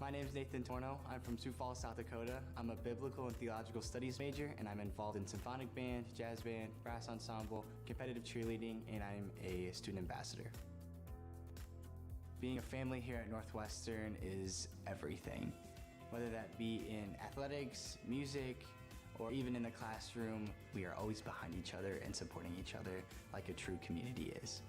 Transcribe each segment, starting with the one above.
My name is Nathan Torno. I'm from Sioux Falls, South Dakota. I'm a biblical and theological studies major, and I'm involved in symphonic band, jazz band, brass ensemble, competitive cheerleading, and I'm a student ambassador. Being a family here at Northwestern is everything. Whether that be in athletics, music, or even in the classroom, we are always behind each other and supporting each other like a true community is.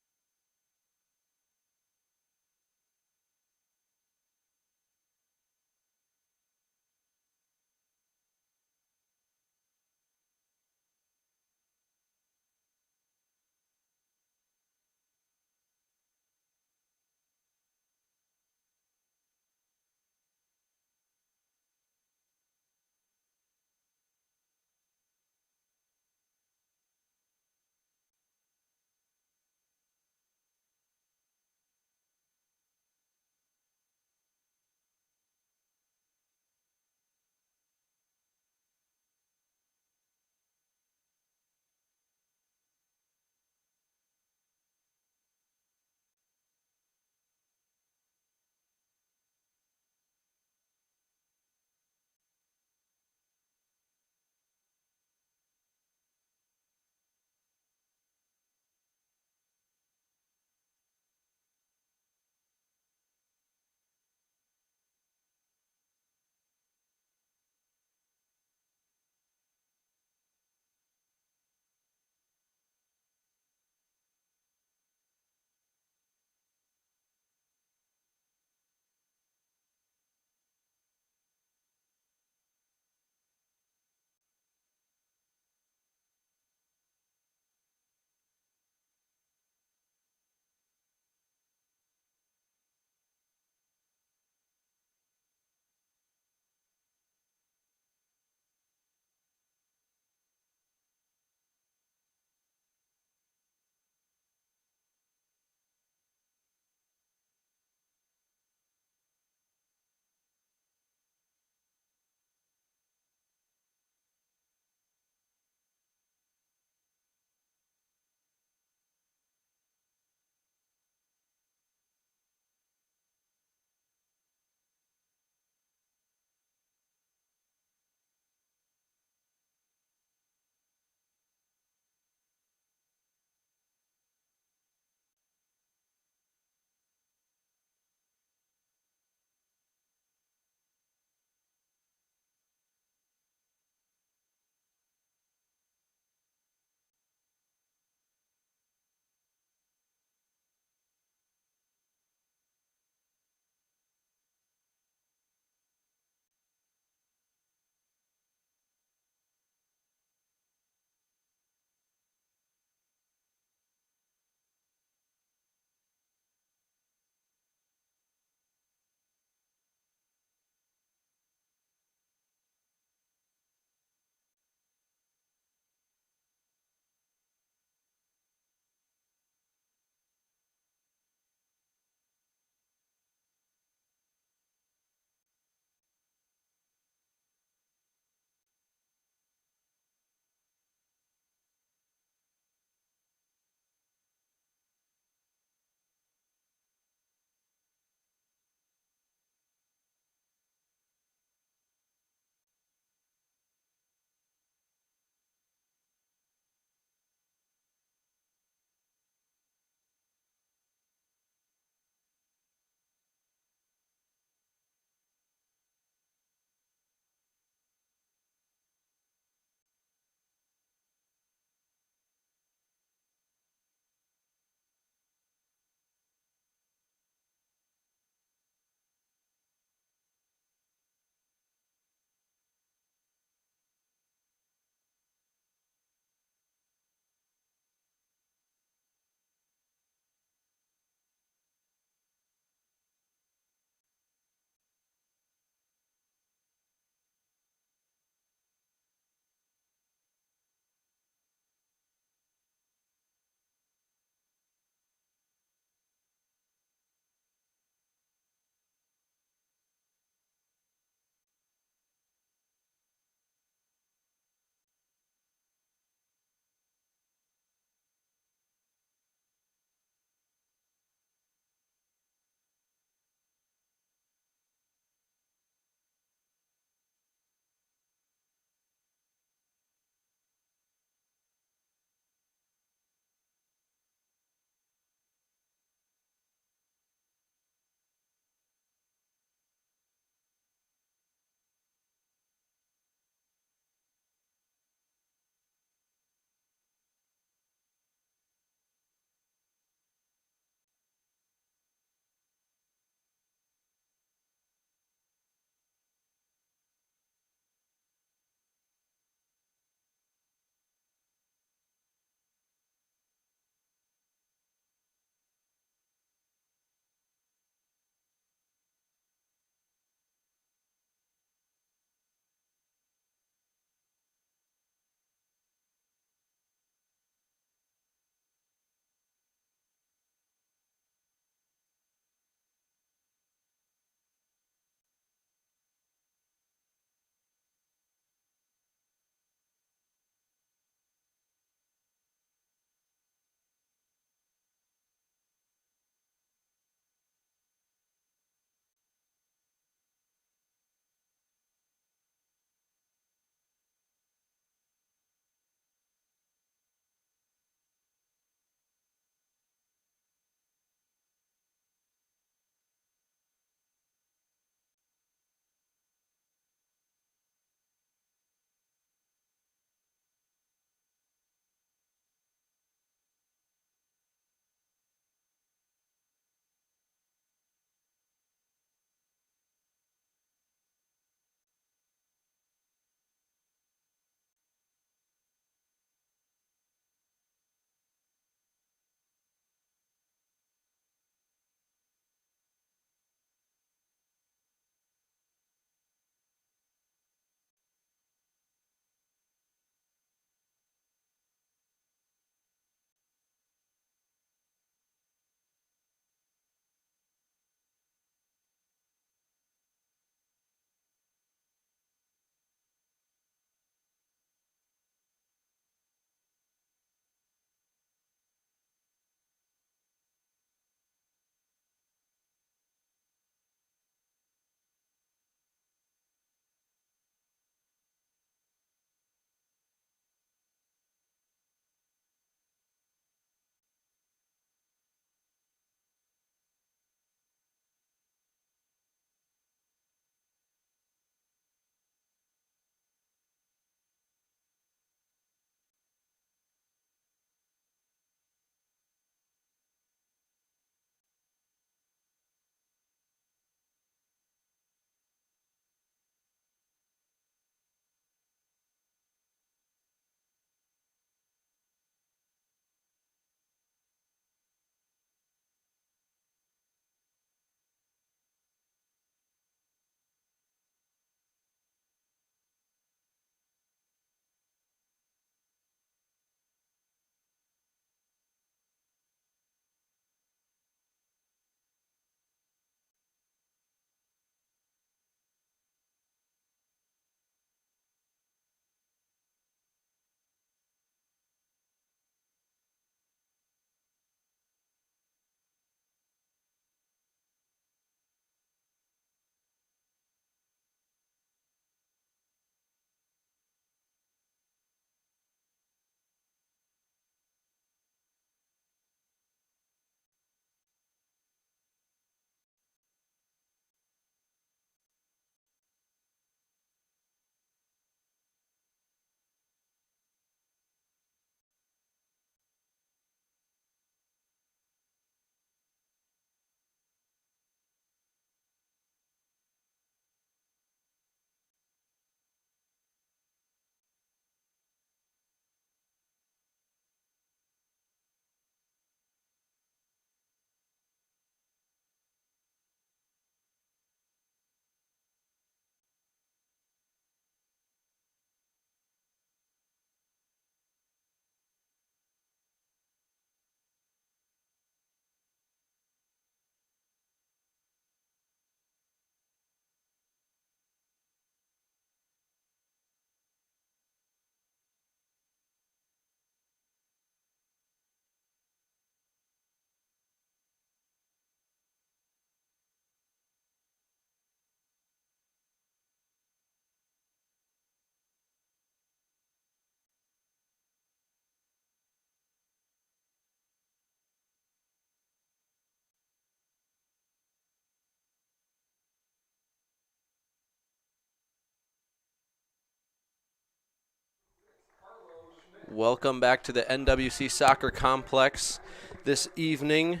Welcome back to the NWC Soccer Complex this evening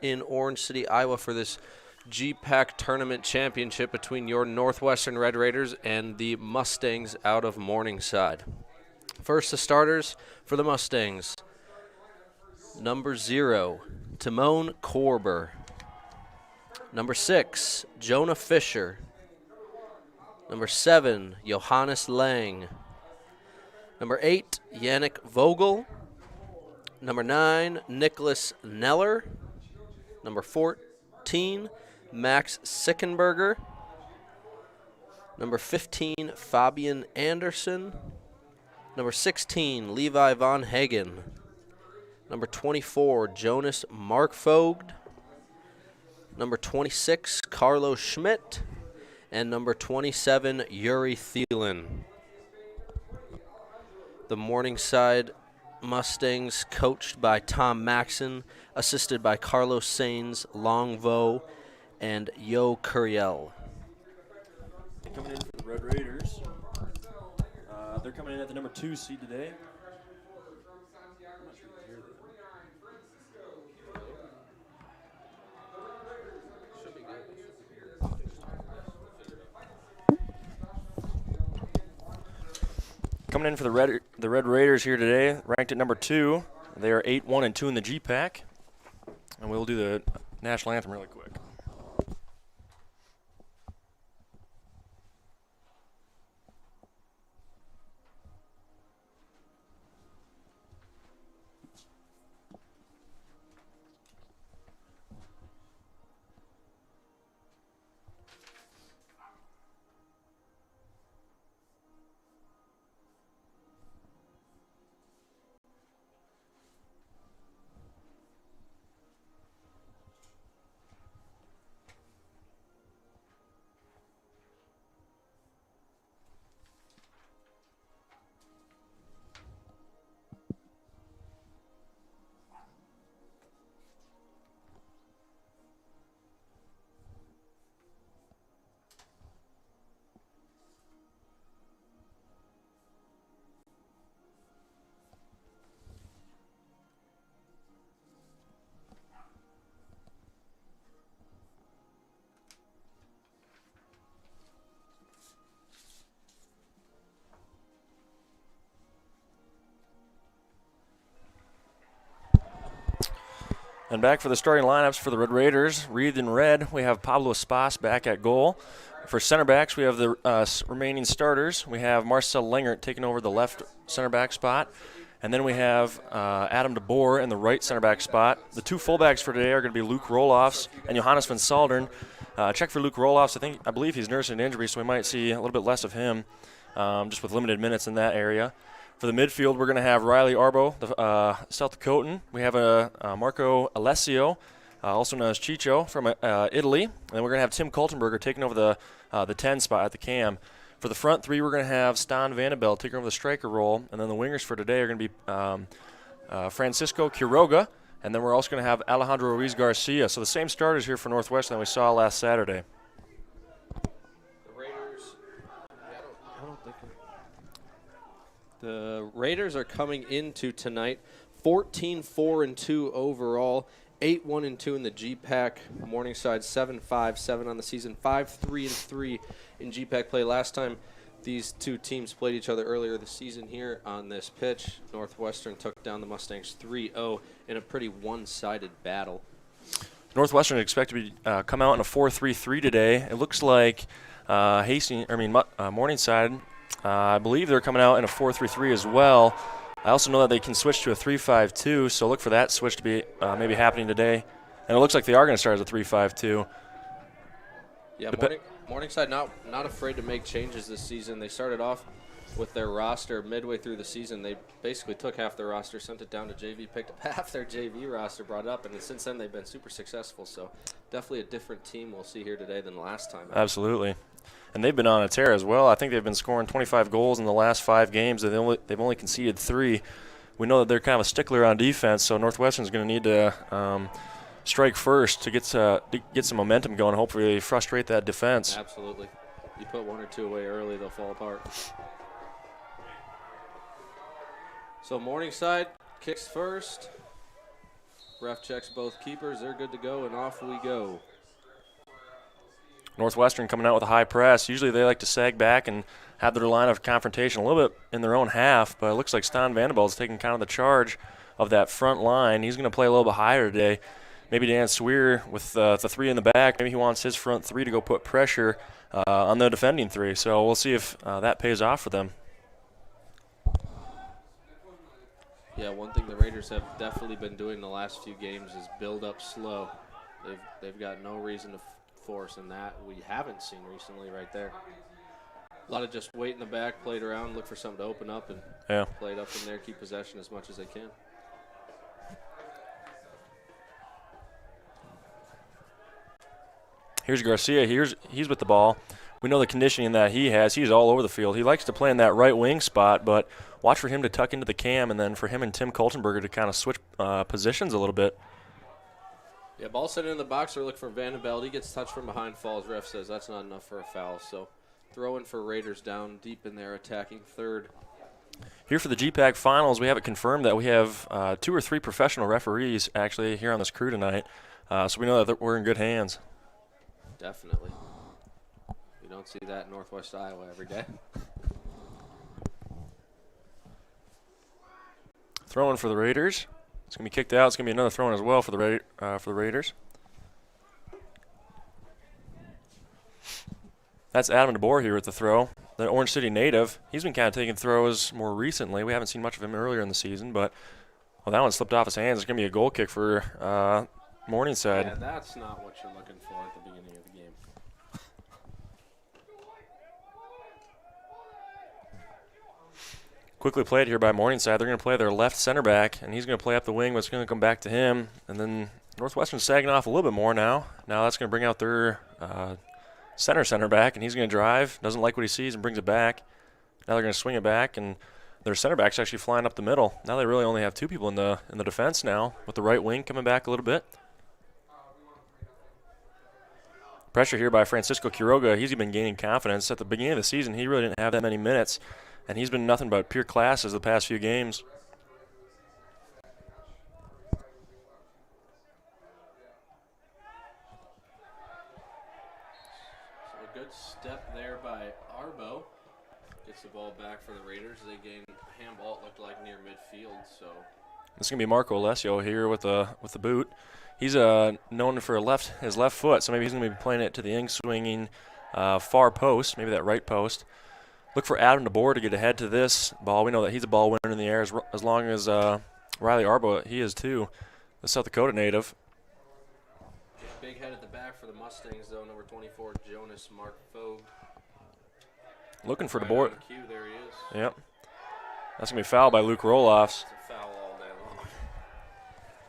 in Orange City, Iowa for this GPAC Tournament Championship between your Northwestern Red Raiders and the Mustangs out of Morningside. First, the starters for the Mustangs. Number 0, Timon Korber. Number 6, Jonah Fisher. Number 7, Johannes Lang. Number 8, Yannick Vogel. Number 9, Nicholas Neller. Number 14, Max Sickenberger. Number 15, Fabian Anderson. Number 16, Levi Von Hagen. Number 24, Jonas Markvogt. Number 26, Carlos Schmidt. And number 27, Yuri Thielen. The Morningside Mustangs, coached by Tom Maxon, assisted by Carlos Sains, Long Vo, and Yo Curiel. Coming in for the Red Raiders. They're coming in at the number 2 seed today. I'm not sure you can hear them. Coming in for the Red Raiders here today, ranked at number 2. They are 8-1-2 in the GPAC. And we'll do the national anthem really quick. And back for the starting lineups for the Red Raiders, wreathed in red, we have Pablo Espas back at goal. For center backs, we have the remaining starters. We have Marcel Lengert taking over the left center back spot. And then we have Adam DeBoer in the right center back spot. The 2 fullbacks for today are going to be Luke Roloffs and Johannes van Saldern. Check for Luke Roloffs. I believe he's nursing an injury, so we might see a little bit less of him, just with limited minutes in that area. For the midfield, we're going to have Riley Arbo, the South Dakotan. We have Marco Alessio, also known as Chicho, from Italy. And then we're going to have Tim Kaltenberger taking over the 10 spot at the cam. For the front 3, we're going to have Stan Vandenbelt taking over the striker role. And then the wingers for today are going to be Francisco Quiroga. And then we're also going to have Alejandro Ruiz Garcia. So the same starters here for Northwestern that we saw last Saturday. The Raiders are coming into tonight 14-4-2 overall, 8-1-2 in the GPAC. Morningside 7-5-7 on the season, 5-3-3 in GPAC play. Last time these two teams played each other earlier this season here on this pitch, Northwestern took down the Mustangs 3-0 in a pretty one-sided battle. Northwestern expect to be come out in a 4-3-3 today. It looks like Morningside. I believe they're coming out in a 4-3-3 as well. I also know that they can switch to a 3-5-2, so look for that switch to be maybe happening today. And it looks like they are going to start as a 3-5-2. Yeah, Morningside not afraid to make changes this season. They started off with their roster midway through the season. They basically took half their roster, sent it down to JV, picked up half their JV roster, brought it up, and since then they've been super successful. So definitely a different team we'll see here today than last time. Absolutely. And they've been on a tear as well. I think they've been scoring 25 goals in the last 5 games. They've only conceded 3. We know that they're kind of a stickler on defense, so Northwestern's going to need to strike first to get some momentum going. Hopefully, frustrate that defense. Absolutely. You put 1 or 2 away early, they'll fall apart. So Morningside kicks first. Ref checks both keepers. They're good to go, and off we go. Northwestern coming out with a high press. Usually they like to sag back and have their line of confrontation a little bit in their own half, but it looks like Stan Vanderbilt is taking kind of the charge of that front line. He's going to play a little bit higher today. Maybe Dan Swear with the three in the back. Maybe he wants his front three to go put pressure on the defending three. So we'll see if that pays off for them. Yeah, one thing the Raiders have definitely been doing the last few games is build up slow. They've got no reason to force, and that we haven't seen recently right there. A lot of just wait in the back, played around, look for something to open up, and play it up in there, keep possession as much as they can. Here's Garcia. He's with the ball. We know the conditioning that he has. He's all over the field. He likes to play in that right wing spot, but watch for him to tuck into the cam and then for him and Tim Koltenberger to kind of switch positions a little bit. Yeah, ball sent in the box. They're looking for Vanderbilt. He gets touched from behind, falls. Ref says that's not enough for a foul. So throw in for Raiders down deep in there, attacking third. Here for the GPAC finals, we have it confirmed that we have 2 or 3 professional referees actually here on this crew tonight. So we know that we're in good hands. Definitely. You don't see that in Northwest Iowa every day. Throwing for the Raiders. It's going to be kicked out. It's going to be another throw in as well for the Raiders. That's Adam DeBoer here with the throw. The Orange City native. He's been kind of taking throws more recently. We haven't seen much of him earlier in the season, but that one slipped off his hands. It's going to be a goal kick for Morningside. Yeah, that's not what you're looking for at the beginning of the game. Quickly played here by Morningside. They're going to play their left center back, and he's going to play up the wing, but it's going to come back to him. And then Northwestern's sagging off a little bit more now. Now that's going to bring out their center back, and he's going to drive. Doesn't like what he sees and brings it back. Now they're going to swing it back, and their center back's actually flying up the middle. Now they really only have 2 people in the defense now, with the right wing coming back a little bit. Pressure here by Francisco Quiroga. He's been gaining confidence. At the beginning of the season, he really didn't have that many minutes, and he's been nothing but pure classes the past few games. So a good step there by Arbo. Gets the ball back for the Raiders. They gain a handball, it looked like near midfield. So This is going to be Marco Alessio here with the boot. He's known for his left foot, so maybe he's going to be playing it to the in-swinging far post, maybe that right post. Look for Adam DeBoer to get ahead to this ball. We know that he's a ball winner in the air as long as Riley Arbo, he is too, the South Dakota native. Big head at the back for the Mustangs, though, number 24, Jonas Mark Fogue. Looking for right DeBoer. on cue, there he is. Yep. That's going to be fouled by Luke Roloffs. It's a foul all day long.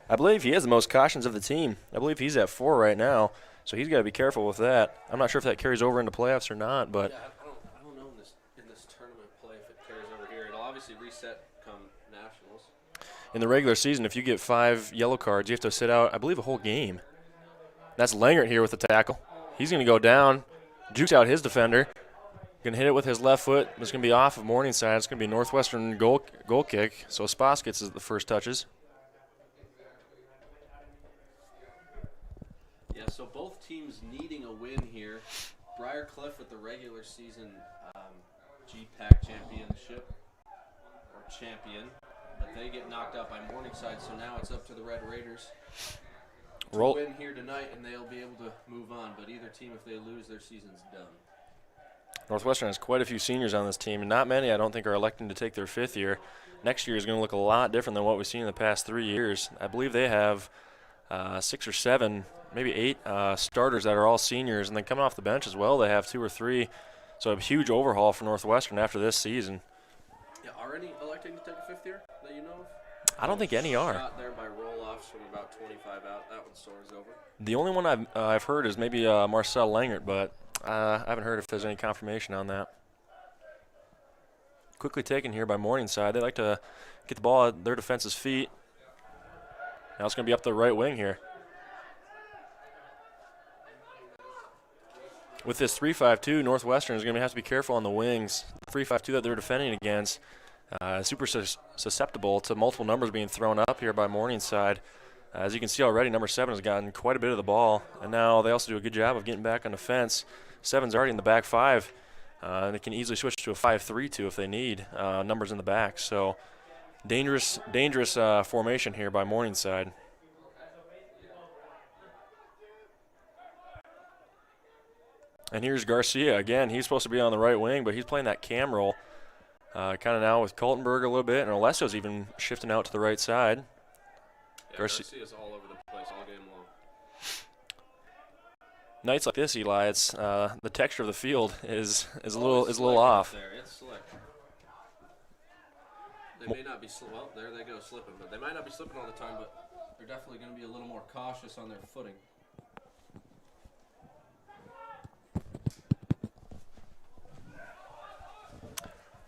I believe he has the most cautions of the team. I believe he's at 4 right now, so he's got to be careful with that. I'm not sure if that carries over into playoffs or not, but Yeah, I don't know in this tournament play if it carries over here. It'll obviously reset come nationals. in the regular season, if you get 5 yellow cards, you have to sit out, I believe, a whole game. That's Langert here with the tackle. He's going to go down, jukes out his defender. Going to hit it with his left foot. It's going to be off of Morningside. It's going to be Northwestern goal kick. So Spas gets the first touches. Yeah, so both teams needing a win here. Briarcliff with the regular season GPAC championship, or champion, but they get knocked out by Morningside, so now it's up to the Red Raiders to win here tonight, and they'll be able to move on. But either team, if they lose, their season's done. Northwestern has quite a few seniors on this team, and not many, I don't think, are electing to take their 5th year. Next year is going to look a lot different than what we've seen in the past 3 years. I believe they have 6 or 7, maybe 8 starters that are all seniors, and then coming off the bench as well, they have 2 or 3. So a huge overhaul for Northwestern after this season. Yeah, are any electing to take a 5th year that you know of? I don't think any are. Shot there by roll-offs from about 25 out. That one soars over. The only one I've heard is maybe Marcel Langert, but I haven't heard if there's any confirmation on that. Quickly taken here by Morningside. They like to get the ball at their defense's feet. Now it's going to be up the right wing here. With this 3-5-2, Northwestern is going to have to be careful on the wings. 3-5-2 that they're defending against. super susceptible to multiple numbers being thrown up here by Morningside. As you can see already, number 7 has gotten quite a bit of the ball, and now they also do a good job of getting back on the fence. 7's already in the back 5, and they can easily switch to a 5-3-2 if they need numbers in the back. So dangerous formation here by Morningside. And here's Garcia again. He's supposed to be on the right wing, but he's playing that cam role kind of now with Kaltenberg a little bit, and Alessio's even shifting out to the right side. Yeah, Garcia's all over the place all game long. Nights like this, Eli, it's the texture of the field is a little off. There. It's slick. They may not be well, there they go slipping, but they might not be slipping all the time, but they're definitely going to be a little more cautious on their footing.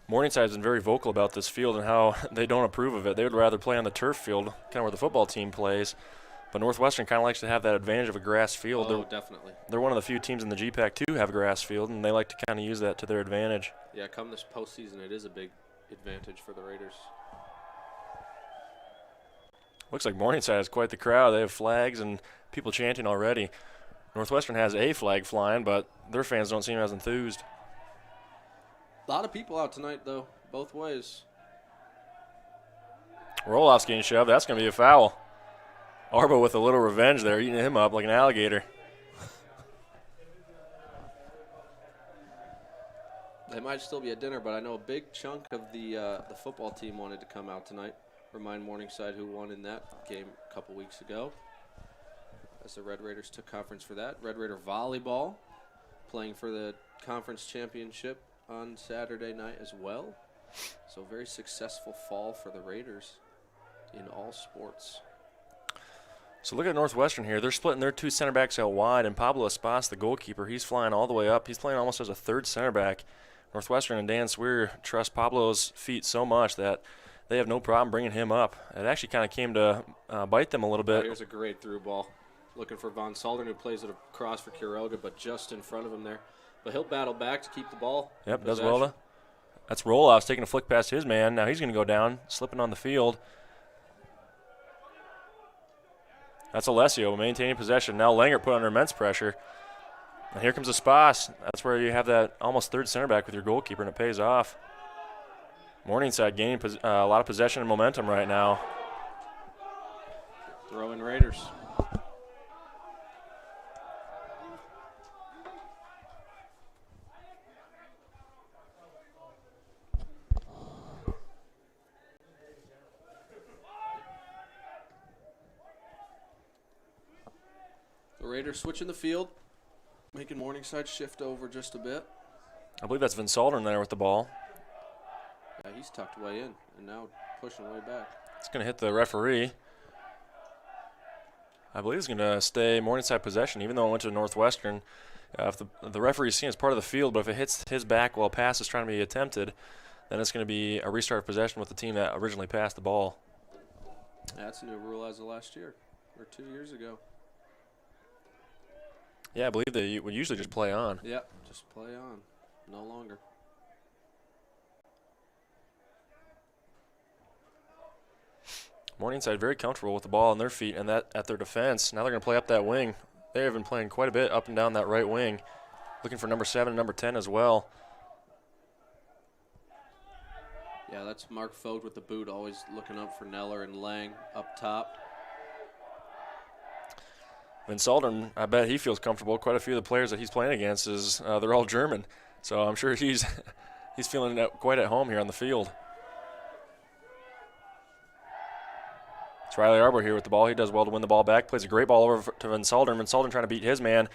Morningside's been very vocal about this field and how they don't approve of it. They would rather play on the turf field, kind of where the football team plays. But Northwestern kind of likes to have that advantage of a grass field. Oh, definitely. They're one of the few teams in the GPAC to have a grass field, and they like to kind of use that to their advantage. Yeah, come this postseason, it is a big advantage for the Raiders. Looks like Morningside has quite the crowd. They have flags and people chanting already. Northwestern has a flag flying, but their fans don't seem as enthused. A lot of people out tonight, though, both ways. Roloff's getting shoved. That's going to be a foul. Arbo with a little revenge there, eating him up like an alligator. They might still be at dinner, but I know a big chunk of the football team wanted to come out tonight. Remind Morningside who won in that game a couple weeks ago, as the Red Raiders took conference for that. Red Raider volleyball playing for the conference championship on Saturday night as well. So very successful fall for the Raiders in all sports. So look at Northwestern here. They're splitting their 2 center backs out wide, and Pablo Espas, the goalkeeper, he's flying all the way up. He's playing almost as a third center back. Northwestern and Dan Swear trust Pablo's feet so much that they have no problem bringing him up. It actually kind of came to bite them a little bit. Oh, here's a great through ball. Looking for Von Saldern, who plays it across for Quiroga, but just in front of him there. But he'll battle back to keep the ball. Yep, does well though. That's Roloff's taking a flick past his man. Now he's going to go down, slipping on the field. That's Alessio maintaining possession. Now Langer put under immense pressure. And here comes Espas. That's where you have that almost third center back with your goalkeeper, and it pays off. Morningside gaining a lot of possession and momentum right now. Throw in Raiders. The Raiders switching the field, making Morningside shift over just a bit. I believe that's Van Saldern there with the ball. Yeah, he's tucked way in and now pushing way back. It's going to hit the referee. I believe it's going to stay Morningside possession, even though it went to Northwestern. If the referee is seen as part of the field, but if it hits his back while a pass is trying to be attempted, then it's going to be a restart of possession with the team that originally passed the ball. That's a new rule as of last year or 2 years ago. Yeah, I believe they would usually just play on. Yep, just play on. No longer. Morningside very comfortable with the ball on their feet and that at their defense. Now they're going to play up that wing. They have been playing quite a bit up and down that right wing, looking for number 7 and number 10 as well. Yeah, that's Mark Fogt with the boot, always looking up for Neller and Lang up top. Van Saldern, I bet he feels comfortable. Quite a few of the players that he's playing against they're all German, so I'm sure he's feeling quite at home here on the field. It's Riley Arbo here with the ball. He does well to win the ball back. Plays a great ball over to Van Saldern. Van Saldern trying to beat his man.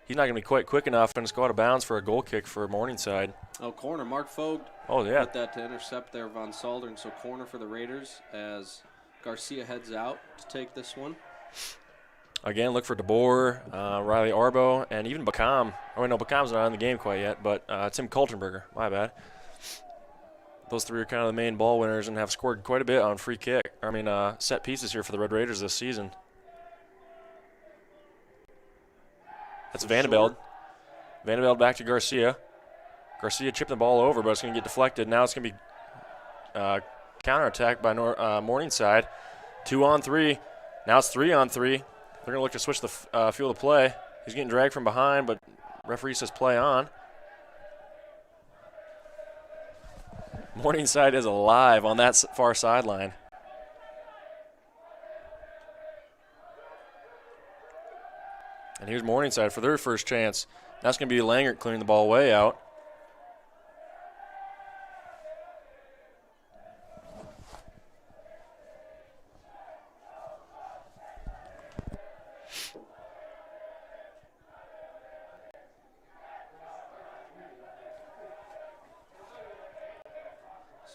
He's not going to be quite quick enough, and it's go out of bounds for a goal kick for Morningside. Oh, corner. Mark Fogt. Oh, yeah. Put that to intercept there, Von Saldern. So corner for the Raiders as Garcia heads out to take this one. Again, look for DeBoer, Riley Arbo, and even Bacam. Oh, no, Bacam's not in the game quite yet, but Tim Kaltenberger. My bad. Those three are kind of the main ball winners and have scored quite a bit on set pieces here for the Red Raiders this season. That's Vanderbilt. Vanderbilt back to Garcia. Garcia chipped the ball over, but it's going to get deflected. Now it's going to be counterattack by Morningside. 2-on-3. Now it's 3-on-3. They're going to look to switch the field of play. He's getting dragged from behind, but referee says play on. Morningside is alive on that far sideline. And here's Morningside for their first chance. That's going to be Langert clearing the ball way out.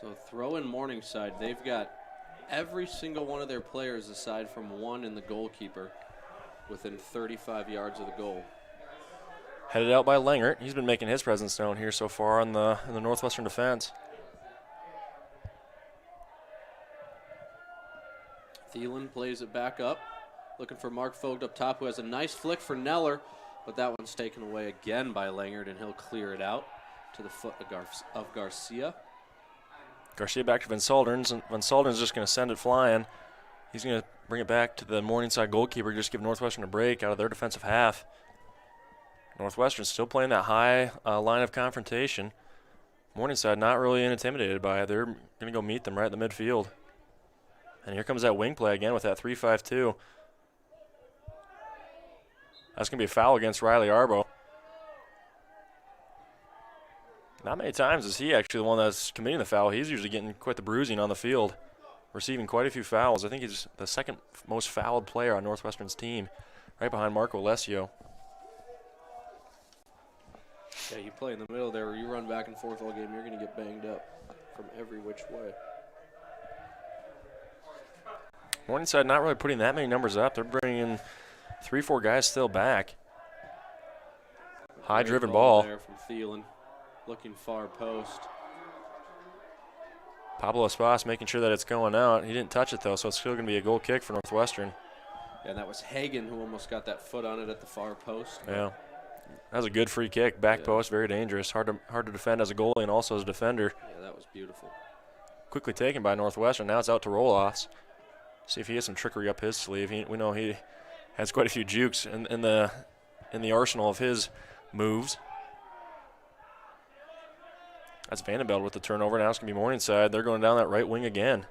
So throw in Morningside. They've got every single one of their players, aside from one in the goalkeeper, within 35 yards of the goal. Headed out by Langert. He's been making his presence known here so far in the Northwestern defense. Thielen plays it back up, looking for Mark Vogt up top, who has a nice flick for Neller, but that one's taken away again by Langert, and he'll clear it out to the foot of Garcia. Garcia back to Van Solderns, and Van Solderns just going to send it flying. He's going to bring it back to the Morningside goalkeeper, just give Northwestern a break out of their defensive half. Northwestern still playing that high line of confrontation. Morningside not really intimidated by it. They're going to go meet them right in the midfield. And here comes that wing play again with that 3-5-2. That's going to be a foul against Riley Arbo. Not many times is he actually the one that's committing the foul. He's usually getting quite the bruising on the field, receiving quite a few fouls. I think he's the second most fouled player on Northwestern's team, right behind Marco Alessio. Yeah, you play in the middle there, where you run back and forth all game, you're going to get banged up from every which way. Morningside not really putting that many numbers up. They're bringing 3-4 guys still back. High-driven ball. There from Thielen, looking far post. Pablo Espas making sure that it's going out. He didn't touch it, though, so it's still going to be a goal kick for Northwestern. Yeah, and that was Hagan who almost got that foot on it at the far post. Yeah. That was a good free kick. Back post, very dangerous. Hard to defend as a goalie and also as a defender. Yeah, that was beautiful. Quickly taken by Northwestern. Now it's out to roll-offs. See if he has some trickery up his sleeve. We know he has quite a few jukes in the arsenal of his moves. That's Vandenbeld with the turnover. Now it's going to be Morningside. They're going down that right wing again.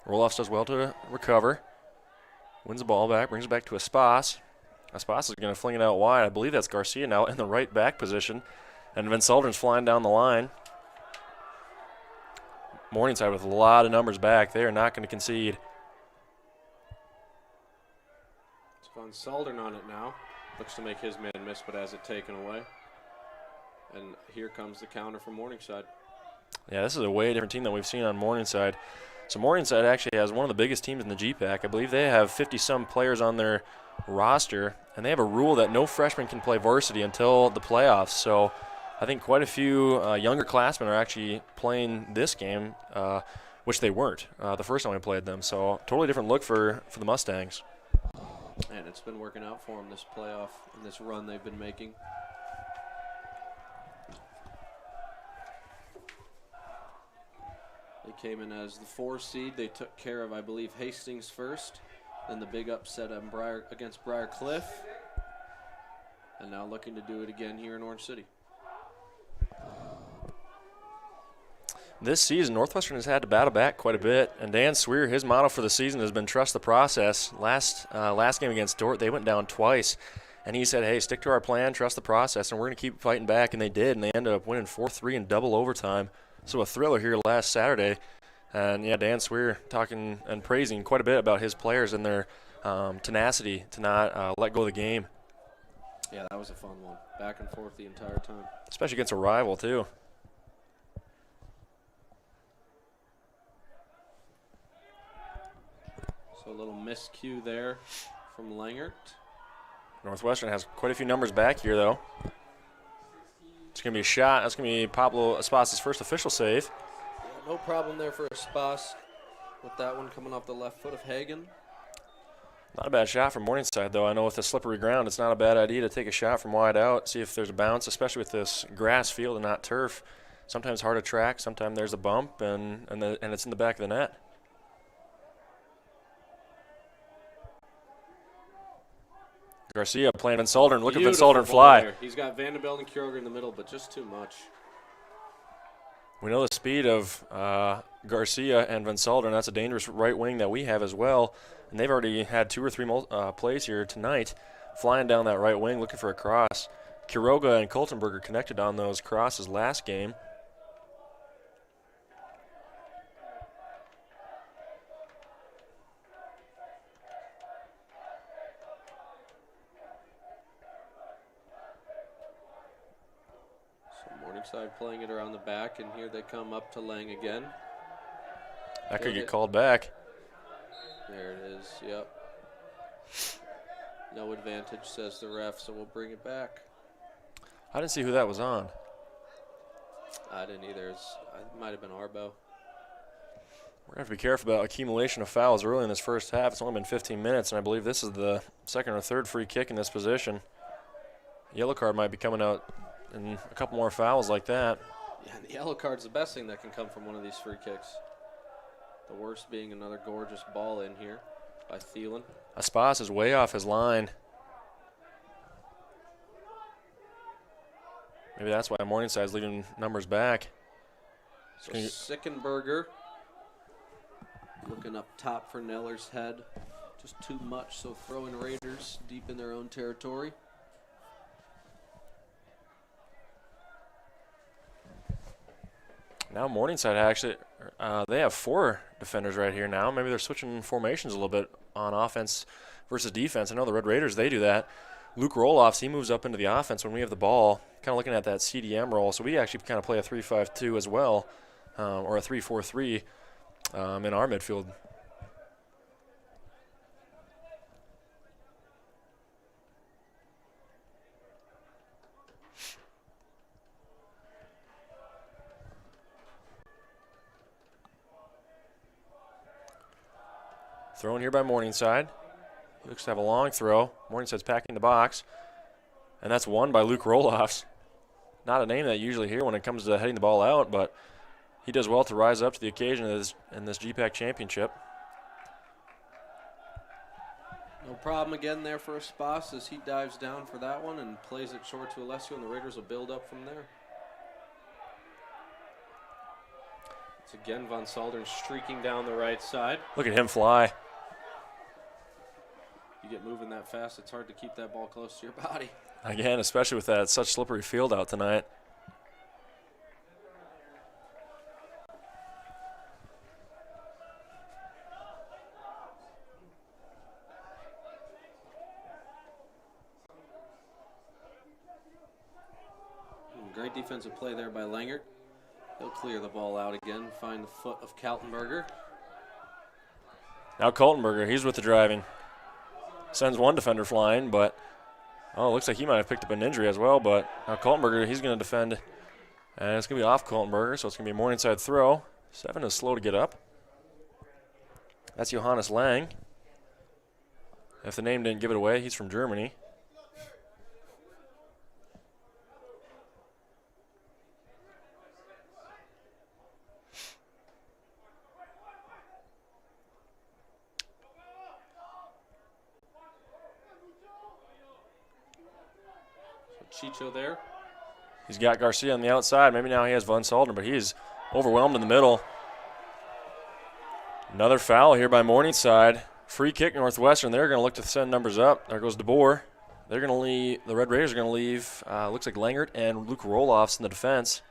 Roloffs does well to recover. Wins the ball back, brings it back to Espas. Espas is going to fling it out wide. I believe that's Garcia now in the right back position. And Van Solder's flying down the line. Morningside with a lot of numbers back. They are not going to concede. It's Van Soldern on it now. Looks to make his man miss, but has it taken away. And here comes the counter from Morningside. Yeah, this is a way different team than we've seen on Morningside. So Morningside actually has one of the biggest teams in the GPAC. I believe they have 50-some players on their roster, and they have a rule that no freshman can play varsity until the playoffs. So I think quite a few younger classmen are actually playing this game, which they weren't the first time we played them. So totally different look for the Mustangs. And it's been working out for them this playoff and this run they've been making. They came in as the 4 seed. They took care of, I believe, Hastings first. Then the big upset against Briar Cliff. And now looking to do it again here in Orange City. This season, Northwestern has had to battle back quite a bit. And Dan Swear, his motto for the season has been trust the process. Last game against Dort, they went down twice. And he said, hey, stick to our plan, trust the process, and we're going to keep fighting back. And they did, and they ended up winning 4-3 in double overtime. So a thriller here last Saturday. And, yeah, Dan Swear talking and praising quite a bit about his players and their tenacity to not let go of the game. Yeah, that was a fun one. Back and forth the entire time. Especially against a rival, too. So a little miscue there from Langert. Northwestern has quite a few numbers back here, though. It's going to be a shot. That's going to be Pablo Espas' first official save. Yeah, no problem there for Espas with that one coming off the left foot of Hagan. Not a bad shot from Morningside, though. I know with the slippery ground, it's not a bad idea to take a shot from wide out, see if there's a bounce, especially with this grass field and not turf. sometimes hard to track, sometimes there's a bump, and it's in the back of the net. Garcia playing Van Soldern. Look at Van Soldern fly. There. He's got Vandenbelt and Kjoger in the middle, but just too much. We know the speed of Garcia and Van Soldern. That's a dangerous right wing that we have as well. And they've already had 2 or 3 plays here tonight, flying down that right wing looking for a cross. Quiroga and Koltenberger connected on those crosses last game. Morningside playing it around the back, and here they come up to Lang again. That could get called back. There it is, yep. No advantage, says the ref, so we'll bring it back. I didn't see who that was on. I didn't either. It might have been Arbo. We're going to have to be careful about accumulation of fouls early in this first half. It's only been 15 minutes, and I believe this is the second or third free kick in this position. Yellow card might be coming out in a couple more fouls like that. Yeah, the yellow card's the best thing that can come from one of these free kicks. The worst being another gorgeous ball in here by Thielen. Aspas is way off his line. Maybe that's why Morningside's leaving numbers back. So Sickenberger looking up top for Neller's head. Just too much, so throwing Raiders deep in their own territory. Now Morningside actually, they have 4 defenders right here now. Maybe they're switching formations a little bit on offense versus defense. I know the Red Raiders, they do that. Luke Roloffs, he moves up into the offense when we have the ball, kind of looking at that CDM role. So we actually kind of play a 3-5-2 as well, or a 3-4-3 in our midfield. Thrown here by Morningside. He looks to have a long throw. Morningside's packing the box. And that's won by Luke Roloffs. Not a name that you usually hear when it comes to heading the ball out, but he does well to rise up to the occasion in this GPAC championship. No problem again there for Aspas as he dives down for that one and plays it short to Alessio, and the Raiders will build up from there. It's again Van Soldern streaking down the right side. Look at him fly. You get moving that fast, it's hard to keep that ball close to your body. Again, especially with that such slippery field out tonight. Great defensive play there by Langert. He'll clear the ball out again, find the foot of Kaltenberger. Now Kaltenberger, he's with the driving. Sends one defender flying, but it looks like he might have picked up an injury as well. But now Kaltenberger, he's going to defend, and it's going to be off Kaltenberger, so it's going to be a Morningside throw. 7 is slow to get up. That's Johannes Lang. If the name didn't give it away, he's from Germany. Chicho there. He's got Garcia on the outside. Maybe now he has Van Soldern, but he's overwhelmed in the middle. Another foul here by Morningside. Free kick Northwestern. They're going to look to send numbers up. There goes DeBoer. They're going to leave. The Red Raiders are going to leave. Looks like Langert and Luke Roloffs in the defense.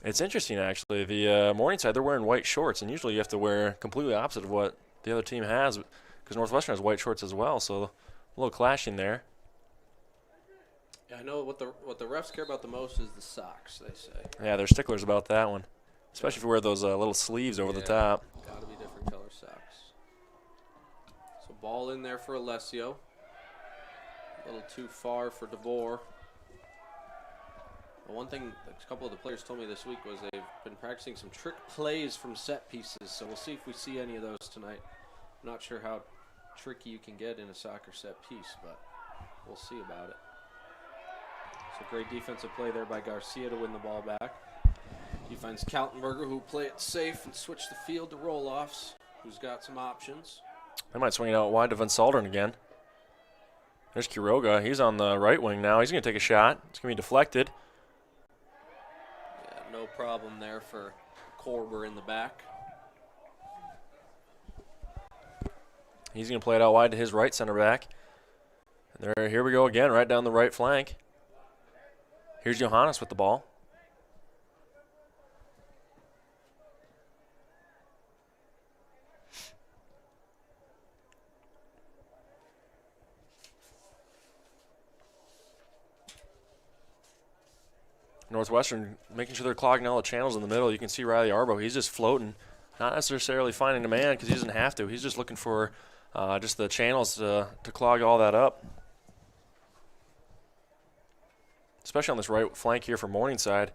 It's interesting, actually. The Morningside, they're wearing white shorts, and usually you have to wear completely opposite of what the other team has, because Northwestern has white shorts as well, so a little clashing there. Yeah, I know what the refs care about the most is the socks, they say. Yeah, they're sticklers about that one, especially if you wear those little sleeves over the top. Got to be different color socks. So ball in there for Alessio. A little too far for DeBoer. But one thing a couple of the players told me this week was they've been practicing some trick plays from set pieces, so we'll see if we see any of those tonight. I'm not sure how tricky you can get in a soccer set piece, but we'll see about it. It's a great defensive play there by Garcia to win the ball back. He finds Kaltenberger, who play it safe and switch the field to roll-offs, who's got some options. They might swing it out wide to Van Salderen again. There's Quiroga. He's on the right wing now. He's going to take a shot. It's going to be deflected. Yeah, no problem there for Korber in the back. He's going to play it out wide to his right center back. And here we go again, right down the right flank. Here's Johannes with the ball. Northwestern making sure they're clogging all the channels in the middle. You can see Riley Arbo. He's just floating, not necessarily finding a man because he doesn't have to. He's just looking for just the channels to clog all that up. Especially on this right flank here for Morningside.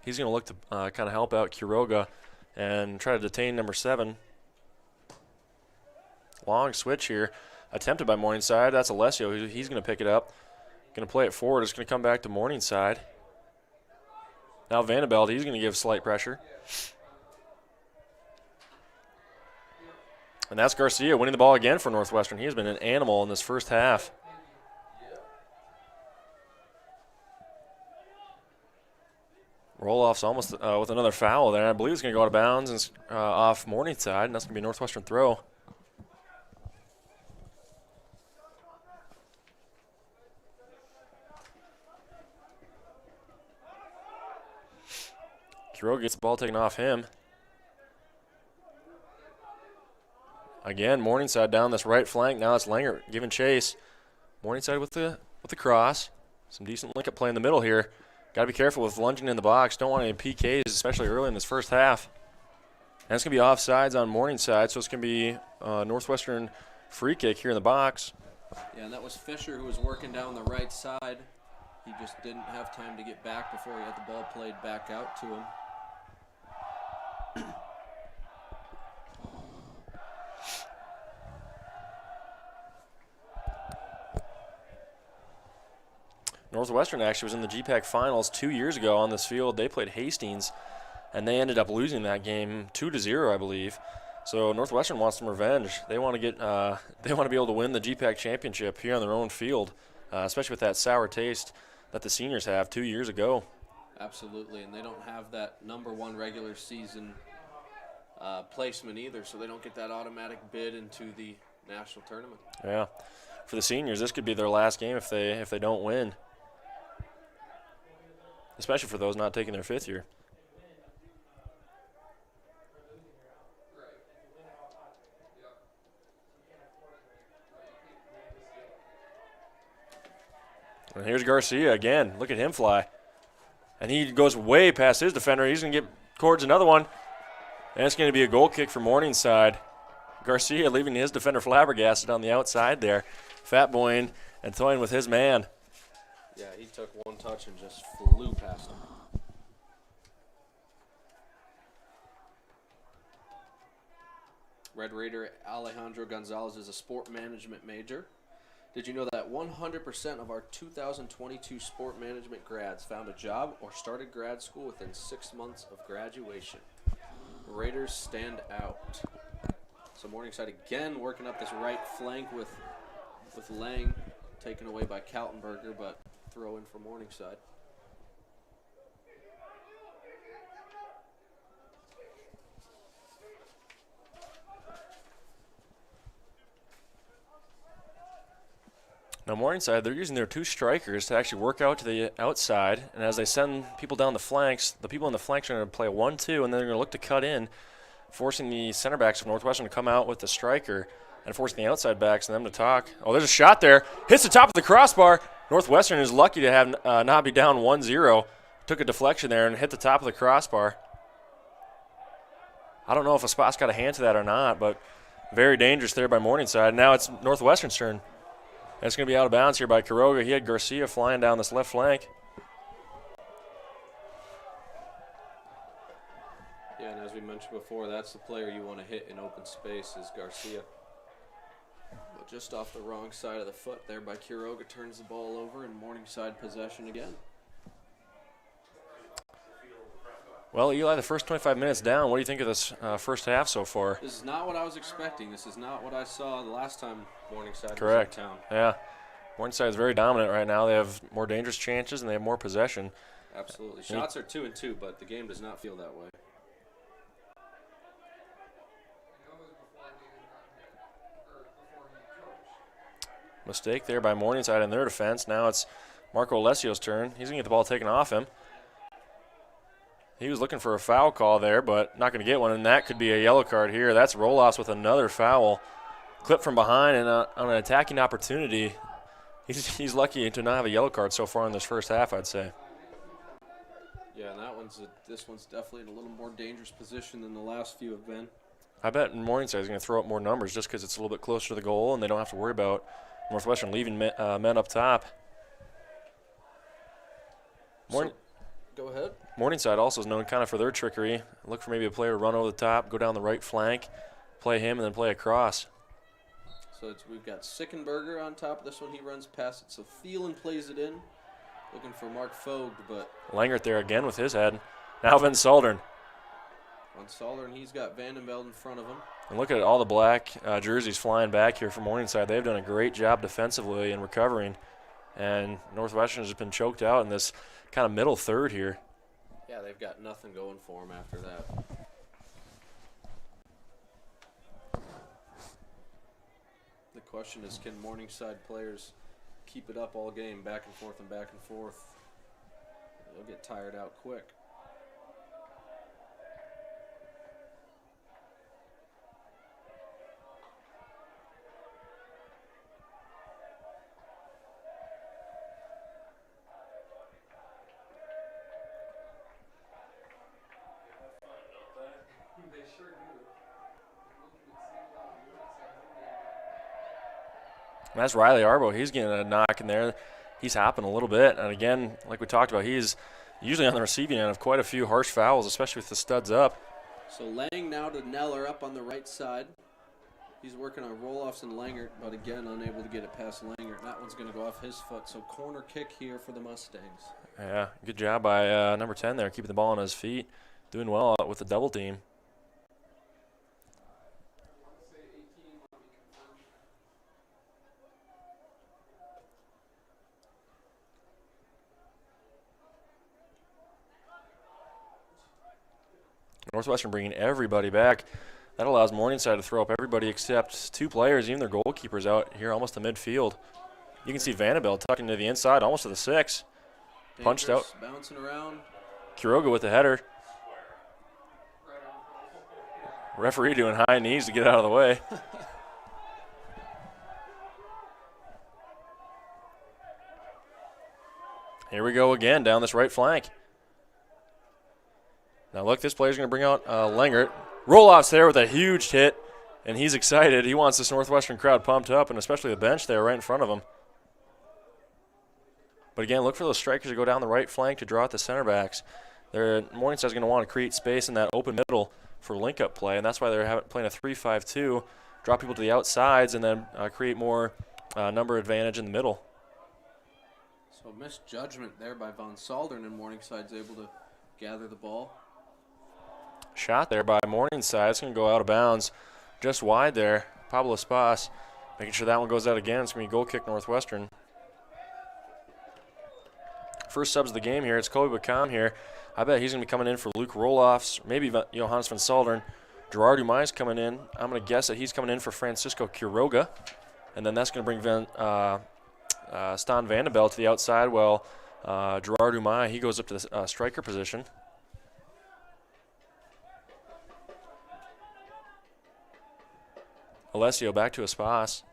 He's going to look to kind of help out Quiroga and try to detain number 7. Long switch here. Attempted by Morningside. That's Alessio. He's going to pick it up. Going to play it forward. It's going to come back to Morningside. Now Vanderbilt, he's going to give slight pressure. And that's Garcia winning the ball again for Northwestern. He has been an animal in this first half. Roll-off's almost with another foul there. I believe it's going to go out of bounds and off Morningside, and that's going to be a Northwestern throw. Quiroga gets the ball taken off him. Again, Morningside down this right flank. Now it's Langer giving chase. Morningside with the cross. Some decent link-up play in the middle here. Got to be careful with lunging in the box. Don't want any PKs, especially early in this first half. And it's going to be offsides on Morningside, so it's going to be Northwestern free kick here in the box. Yeah, and that was Fisher who was working down the right side. He just didn't have time to get back before he had the ball played back out to him. Northwestern actually was in the GPAC finals 2 years ago on this field. They played Hastings, and they ended up losing that game 2-0, I believe. So Northwestern wants some revenge. They want to get, they want to be able to win the GPAC championship here on their own field, especially with that sour taste that the seniors have 2 years ago. Absolutely, and they don't have that #1 regular season placement either, so they don't get that automatic bid into the national tournament. Yeah, for the seniors, this could be their last game if they don't win. Especially for those not taking their 5th year. And here's Garcia again. Look at him fly. And he goes way past his defender. He's going to get towards another one. And it's going to be a goal kick for Morningside. Garcia leaving his defender flabbergasted on the outside there. Fat boying and toying with his man. Yeah, he took one touch and just flew past him. Red Raider Alejandro Gonzalez is a sport management major. Did you know that 100% of our 2022 sport management grads found a job or started grad school within 6 months of graduation? Raiders stand out. So Morningside again working up this right flank with Lang, taken away by Kaltenberger, but throw in for Morningside. Now Morningside, they're using their 2 strikers to actually work out to the outside, and as they send people down the flanks, the people on the flanks are going to play a 1-2, and then they're going to look to cut in, forcing the center backs from Northwestern to come out with the striker and forcing the outside backs and them to talk. Oh, there's a shot there. Hits the top of the crossbar. Northwestern is lucky to have not be down 1-0. Took a deflection there and hit the top of the crossbar. I don't know if a spot's got a hand to that or not, but very dangerous there by Morningside. Now it's Northwestern's turn. That's going to be out of bounds here by Quiroga. He had Garcia flying down this left flank. Yeah, and as we mentioned before, that's the player you want to hit in open space is Garcia. But just off the wrong side of the foot there by Quiroga, turns the ball over and Morningside possession again. Well, Eli, the first 25 minutes down. What do you think of this first half so far? This is not what I was expecting. This is not what I saw the last time Morningside Correct. was in town. Yeah. Morningside is very dominant right now. They have more dangerous chances and they have more possession. Absolutely. Shots are 2-2, but the game does not feel that way. Mistake there by Morningside in their defense. Now it's Marco Alessio's turn. He's going to get the ball taken off him. He was looking for a foul call there, but not going to get one, and that could be a yellow card here. That's Roloffs with another foul. Clipped from behind and on an attacking opportunity. He's lucky to not have a yellow card so far in this first half, I'd say. Yeah, and this one's definitely in a little more dangerous position than the last few have been. I bet Morningside is going to throw up more numbers just because it's a little bit closer to the goal and they don't have to worry about Northwestern leaving men up top. Go ahead. Morningside also is known kind of for their trickery. Look for maybe a player to run over the top, go down the right flank, play him, and then play across. So we've got Sickenberger on top of this one. He runs past it, so Thielen plays it in. Looking for Mark Vogt, but Langert there again with his head. Now Van Saldern. on Soldern, he's got Vandenveld in front of him. And look at all the black jerseys flying back here from Morningside. They've done a great job defensively and recovering. And Northwestern has been choked out in this kind of middle third here. Yeah, they've got nothing going for them after that. The question is, can Morningside players keep it up all game, back and forth and back and forth? They'll get tired out quick. And that's Riley Arbo. He's getting a knock in there. He's hopping a little bit. And again, like we talked about, he's usually on the receiving end of quite a few harsh fouls, especially with the studs up. So Lang now to Neller up on the right side. He's working on roll-offs and Langert, but again, unable to get it past Langert. That one's going to go off his foot. So corner kick here for the Mustangs. Yeah, good job by number 10 there, keeping the ball on his feet. Doing well with the double team. Northwestern bringing everybody back. That allows Morningside to throw up everybody except two players, even their goalkeepers out here almost to midfield. You can see Vandenveld tucking to the inside, almost to the 6. Punched out. Bouncing around. Quiroga with the header. Referee doing high knees to get out of the way. Here we go again down this right flank. Now look, this player's going to bring out Langert. Roll-offs there with a huge hit, and he's excited. He wants this Northwestern crowd pumped up, and especially the bench there right in front of him. But again, look for those strikers to go down the right flank to draw out the center backs. Morningside's going to want to create space in that open middle for link-up play, and that's why they're playing a 3-5-2, draw people to the outsides, and then create more number advantage in the middle. So misjudgment there by Von Soldern, and Morningside's able to gather the ball. Shot there by Morningside. It's going to go out of bounds just wide there. Pablo Espas making sure that one goes out again. It's going to be a goal kick Northwestern. First subs of the game here. It's Kobe Bacam here. I bet he's going to be coming in for Luke Roloffs, maybe Johannes van Soldern. Gerard Umai's coming in. I'm going to guess that he's coming in for Francisco Quiroga. And then that's going to bring Stan Vandenbelt to the outside while Gerard Umai, he goes up to the striker position. Alessio back to Espas.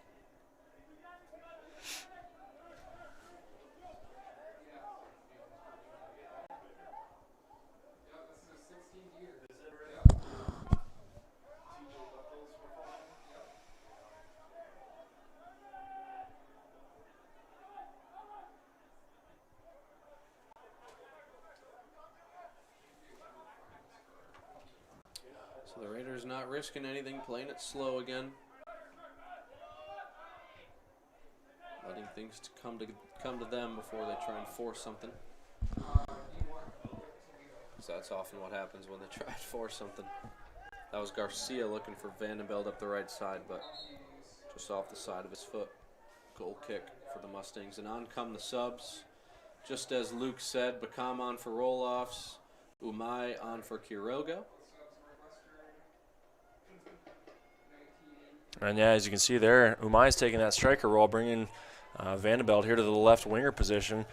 So the Raiders not risking anything, playing it slow again. Letting things come to them before they try and force something. because that's often what happens when they try to force something. That was Garcia looking for Vandenbeld up the right side, but just off the side of his foot. Goal kick for the Mustangs. And on come the subs. Just as Luke said, Bakam on for roll-offs, Umai on for Quiroga. And yeah, as you can see there, Umai's taking that striker role, bringing Vandenbeld here to the left winger position.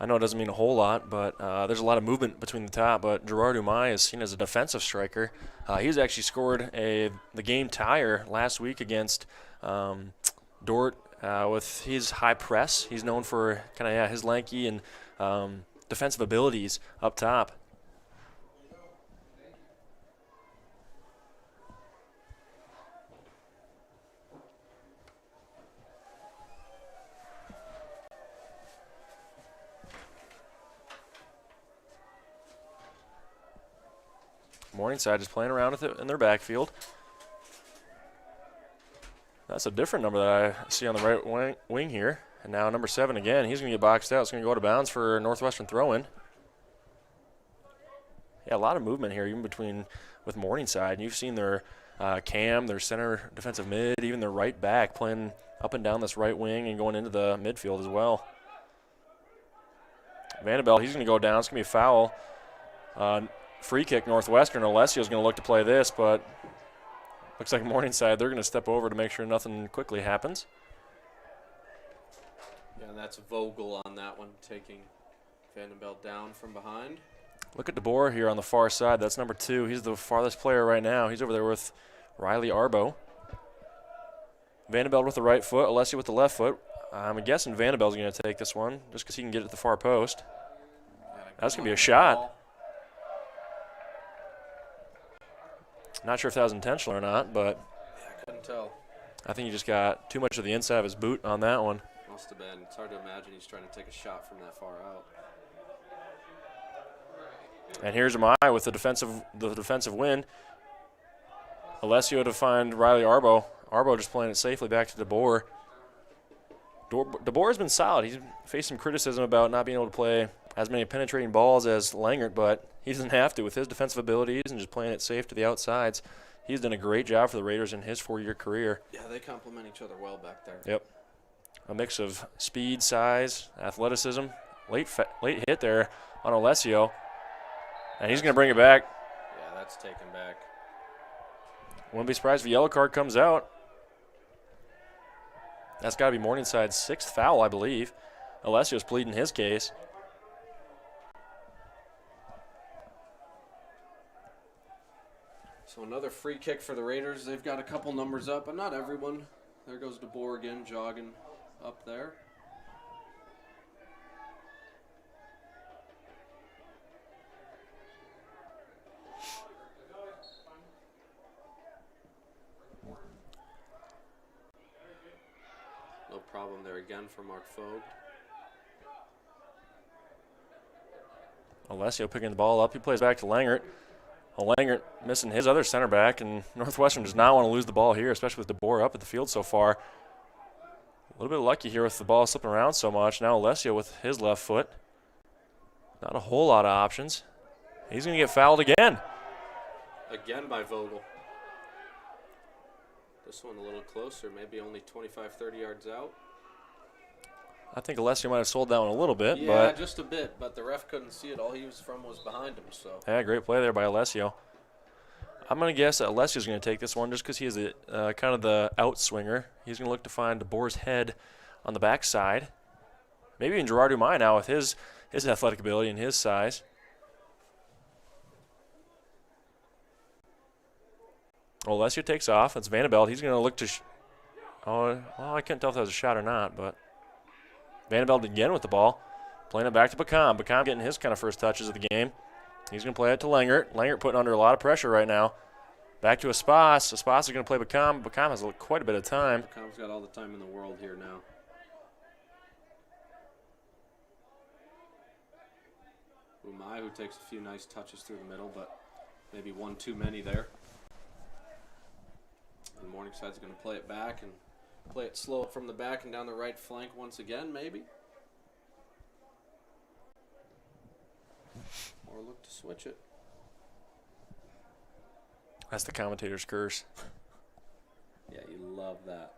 I know it doesn't mean a whole lot, but there's a lot of movement between the top. But Gerard Umai is seen as a defensive striker. He's actually scored the game tire last week against Dort with his high press. He's known for his lanky and defensive abilities up top. Morningside is playing around with it in their backfield. That's a different number that I see on the right wing here. And now number 7 again. He's going to get boxed out. It's going to go out of bounds for Northwestern throw-in. Yeah, a lot of movement here, even with Morningside. And you've seen their cam, their center defensive mid, even their right back playing up and down this right wing and going into the midfield as well. Vandenbeld, he's going to go down. It's going to be a foul. Free kick Northwestern. Alessio's going to look to play this, but looks like Morningside, they're going to step over to make sure nothing quickly happens. Yeah, and that's Vogel on that one, taking Vandenbeld down from behind. Look at DeBoer here on the far side. That's number 2. He's the farthest player right now. He's over there with Riley Arbo. Vandenbeld with the right foot, Alessio with the left foot. I'm guessing Vandenbeld's going to take this one just because he can get it at the far post. That's going to be a shot. Not sure if that was intentional or not, but I couldn't tell. I think he just got too much of the inside of his boot on that one. Must have been. It's hard to imagine he's trying to take a shot from that far out. And here's Amai with the defensive win. Alessio to find Riley Arbo. Arbo just playing it safely back to DeBoer. DeBoer has been solid. He's faced some criticism about not being able to play as many penetrating balls as Langert, but he doesn't have to with his defensive abilities and just playing it safe to the outsides. He's done a great job for the Raiders in his 4-year career. Yeah, they complement each other well back there. Yep. A mix of speed, size, athleticism. Late hit there on Alessio. And he's going to bring it back. Yeah, that's taken back. Wouldn't be surprised if a yellow card comes out. That's got to be Morningside's 6th foul, I believe. Alessio's pleading his case. So another free kick for the Raiders. They've got a couple numbers up, but not everyone. There goes DeBoer again, jogging up there. No problem there again for Mark Fogue. Alessio picking the ball up. He plays back to Langert. Langert missing his other center back, and Northwestern does not want to lose the ball here, especially with DeBoer up at the field so far. A little bit lucky here with the ball slipping around so much. Now Alessio with his left foot. Not a whole lot of options. He's going to get fouled again. Again by Vogel. This one a little closer, maybe only 25, 30 yards out. I think Alessio might have sold that one a little bit. Yeah, but just a bit, but the ref couldn't see it. All he was from was behind him. So yeah, great play there by Alessio. I'm going to guess that Alessio's going to take this one just because he is kind of the out swinger. He's going to look to find DeBoer's head on the backside. Maybe even Gerard Umai now with his athletic ability and his size. Alessio takes off. It's Vandenbeld. He's going to look to well, I couldn't tell if that was a shot or not, but Vandenbeld again with the ball. Playing it back to Bakam. Bakam getting his kind of first touches of the game. He's going to play it to Langert. Langert putting under a lot of pressure right now. Back to Espas. Espas is going to play Bakam. Bakam has quite a bit of time. Bakam's got all the time in the world here now. Umai, who takes a few nice touches through the middle, but maybe one too many there. And Morningside's going to play it back and play it slow from the back and down the right flank once again, maybe. Or look to switch it. That's the commentator's curse. Yeah, you love that.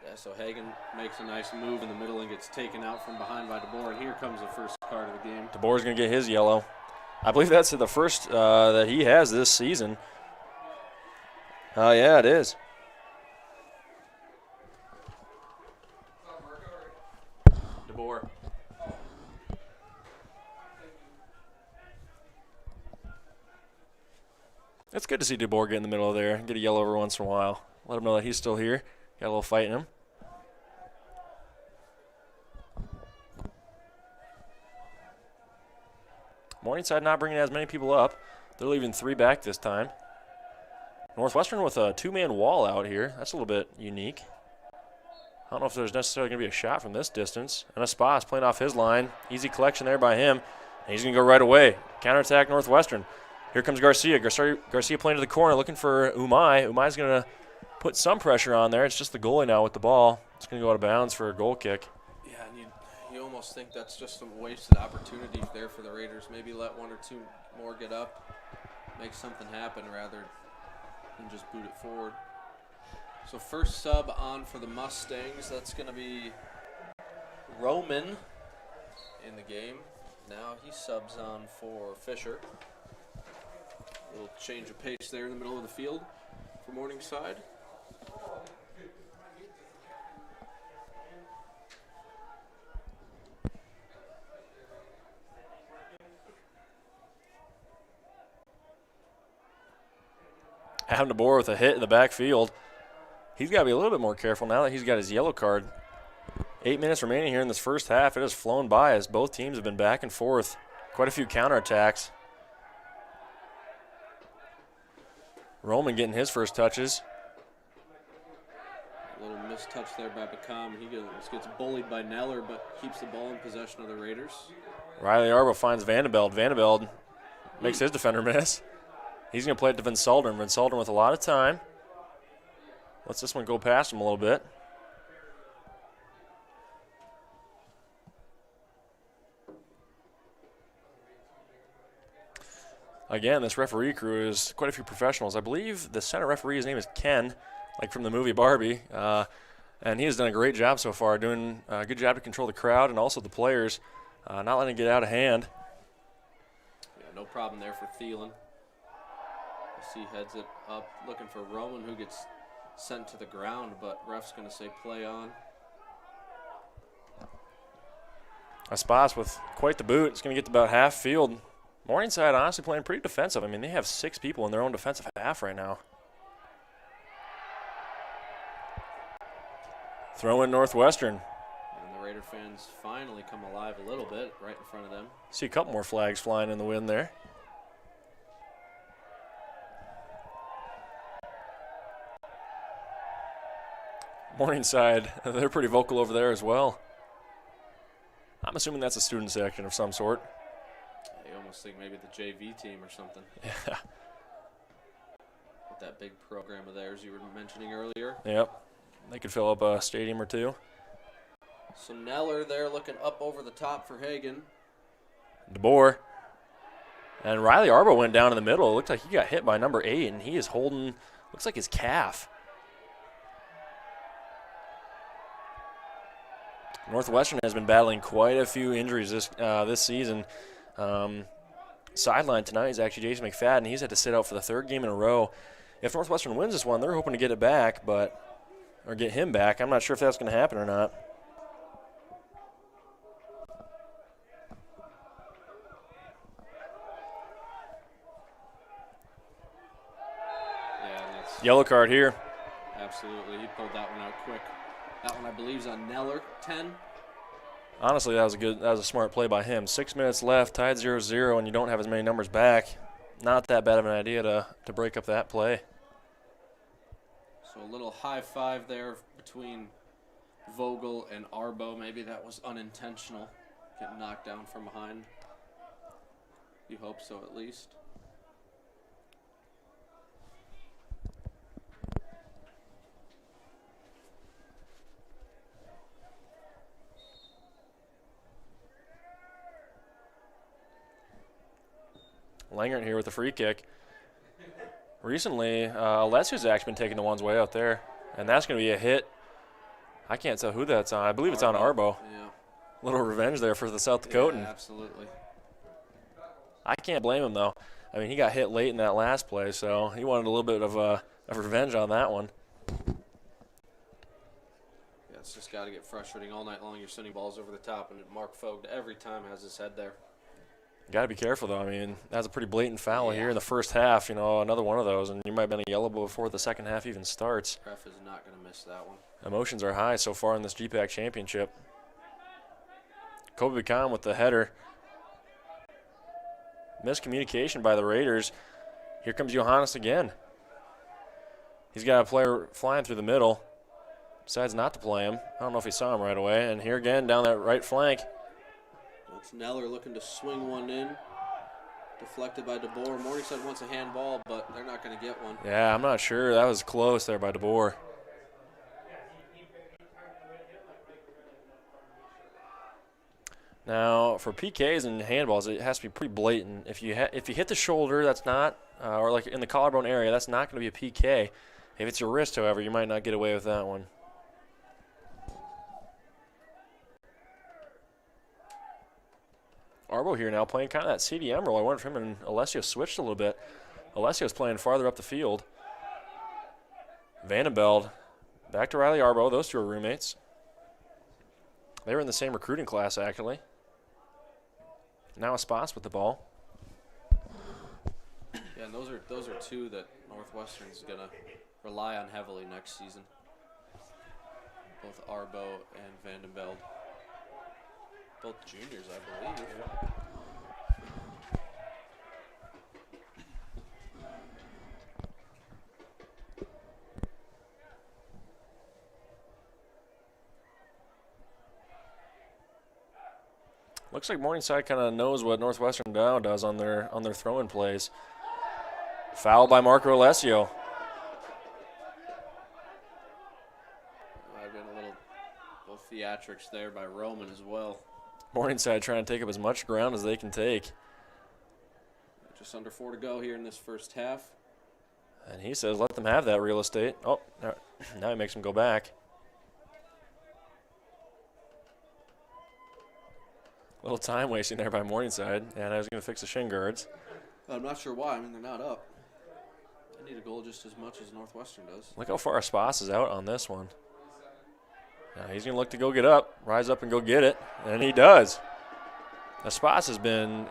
Yeah, so Hagen makes a nice move in the middle and gets taken out from behind by DeBoer. And here comes the first card of the game. DeBoer's going to get his yellow. I believe that's the first that he has this season. Oh, yeah, it is. DeBoer. It's good to see DeBoer get in the middle of there and get a yellow every once in a while. Let him know that he's still here. Got a little fight in him. Morningside not bringing as many people up. They're leaving 3 back this time. Northwestern with a 2-man wall out here. That's a little bit unique. I don't know if there's necessarily going to be a shot from this distance. And Espas playing off his line. Easy collection there by him. And he's going to go right away. Counterattack Northwestern. Here comes Garcia. Garcia playing to the corner looking for Umai. Umai's going to put some pressure on there. It's just the goalie now with the ball. It's going to go out of bounds for a goal kick. Yeah, and you almost think that's just a wasted opportunity there for the Raiders. Maybe let 1 or 2 more get up, make something happen rather than just boot it forward. So first sub on for the Mustangs. That's going to be Roman in the game. Now he subs on for Fisher. A little change of pace there in the middle of the field for Morningside. Adam DeBoer with a hit in the backfield. He's got to be a little bit more careful now that he's got his yellow card. 8 minutes remaining here in this first half. It has flown by as both teams have been back and forth. Quite a few counterattacks. Roman getting his first touches. A little mistouch there by Bacam. He gets bullied by Neller, but keeps the ball in possession of the Raiders. Riley Arbo finds Vandeveld. Vandeveld makes his defender miss. He's going to play it to Vince Salden. Vince Salden with a lot of time. Lets this one go past him a little bit. Again, this referee crew is quite a few professionals. I believe the center referee, his name is Ken, like from the movie Barbie. And he has done a great job so far, doing a good job to control the crowd and also the players, not letting it get out of hand. Yeah, no problem there for Thielen. You see heads it up, looking for Roman, who gets sent to the ground, but ref's going to say play on. Espas with quite the boot. It's going to get to about half field. Morningside honestly playing pretty defensive. I mean, they have 6 people in their own defensive half right now. Throw in Northwestern. And the Raider fans finally come alive a little bit right in front of them. See a couple more flags flying in the wind there. Morningside, they're pretty vocal over there as well. I'm assuming that's a student section of some sort. I almost think maybe the JV team or something. Yeah. With that big program of theirs you were mentioning earlier. Yep. They could fill up a stadium or 2. So Neller there looking up over the top for Hagen. DeBoer. And Riley Arbo went down in the middle. It looked like he got hit by number 8, and he is holding, looks like his calf. Northwestern has been battling quite a few injuries this season. Sideline tonight is actually Jason McFadden. He's had to sit out for the 3rd game in a row. If Northwestern wins this one, they're hoping to get it back, or get him back. I'm not sure if that's going to happen or not. Yeah, that's Yellow card here. absolutely. He pulled that one out quick. That one, I believe, is on Neller, 10. Honestly, that was a smart play by him. 6 minutes left, tied 0-0, and you don't have as many numbers back. Not that bad of an idea to break up that play. So a little high five there between Vogel and Arbo. Maybe that was unintentional, getting knocked down from behind. You hope so, at least. Langert here with the free kick. Recently, Alessio's actually been taking the ones way out there, and that's going to be a hit. I can't tell who that's on. I believe it's on Arbo. Yeah. Little revenge there for the South Dakotan. Yeah, absolutely. I can't blame him, though. I mean, he got hit late in that last play, so he wanted a little bit of revenge on that one. Yeah, it's just got to get frustrating all night long. You're sending balls over the top, and Mark Vogt every time has his head there. Got to be careful, though. I mean, that's a pretty blatant foul here in the first half. You know, another one of those, and you might have been a yellow before the second half even starts. Ref is not going to miss that one. Emotions are high so far in this GPAC championship. Kobe Khan with the header. Miscommunication by the Raiders. Here comes Johannes again. He's got a player flying through the middle. Decides not to play him. I don't know if he saw him right away. And here again, down that right flank. That's Neller looking to swing one in. Deflected by DeBoer. Morningside wants a handball, but they're not going to get one. Yeah, I'm not sure. That was close there by DeBoer. Now, for PKs and handballs, it has to be pretty blatant. If you hit the shoulder, that's not, or like in the collarbone area, that's not going to be a PK. If it's your wrist, however, you might not get away with that one. Arbo here now playing kind of that CDM role. I wonder if him and Alessio switched a little bit. Alessio's playing farther up the field. Vandenbeld back to Riley Arbo. Those two are roommates. They were in the same recruiting class, actually. Now Espas with the ball. Yeah, and those are two that Northwestern's going to rely on heavily next season. Both Arbo and Vandenbeld. Both juniors, I believe. Looks like Morningside kind of knows what Northwestern now does on their throw-in plays. Foul by Marco Alessio. Might have been a little theatrics there by Roman as well. Morningside trying to take up as much ground as they can take. Just under 4 to go here in this first half. And he says let them have that real estate. Oh, now he makes them go back. A little time wasting there by Morningside, and I was going to fix the shin guards. I'm not sure why. I mean, they're not up. They need a goal just as much as Northwestern does. Look how far Espas is out on this one. Now he's going to look to go get up, rise up and go get it, and he does. Espas has been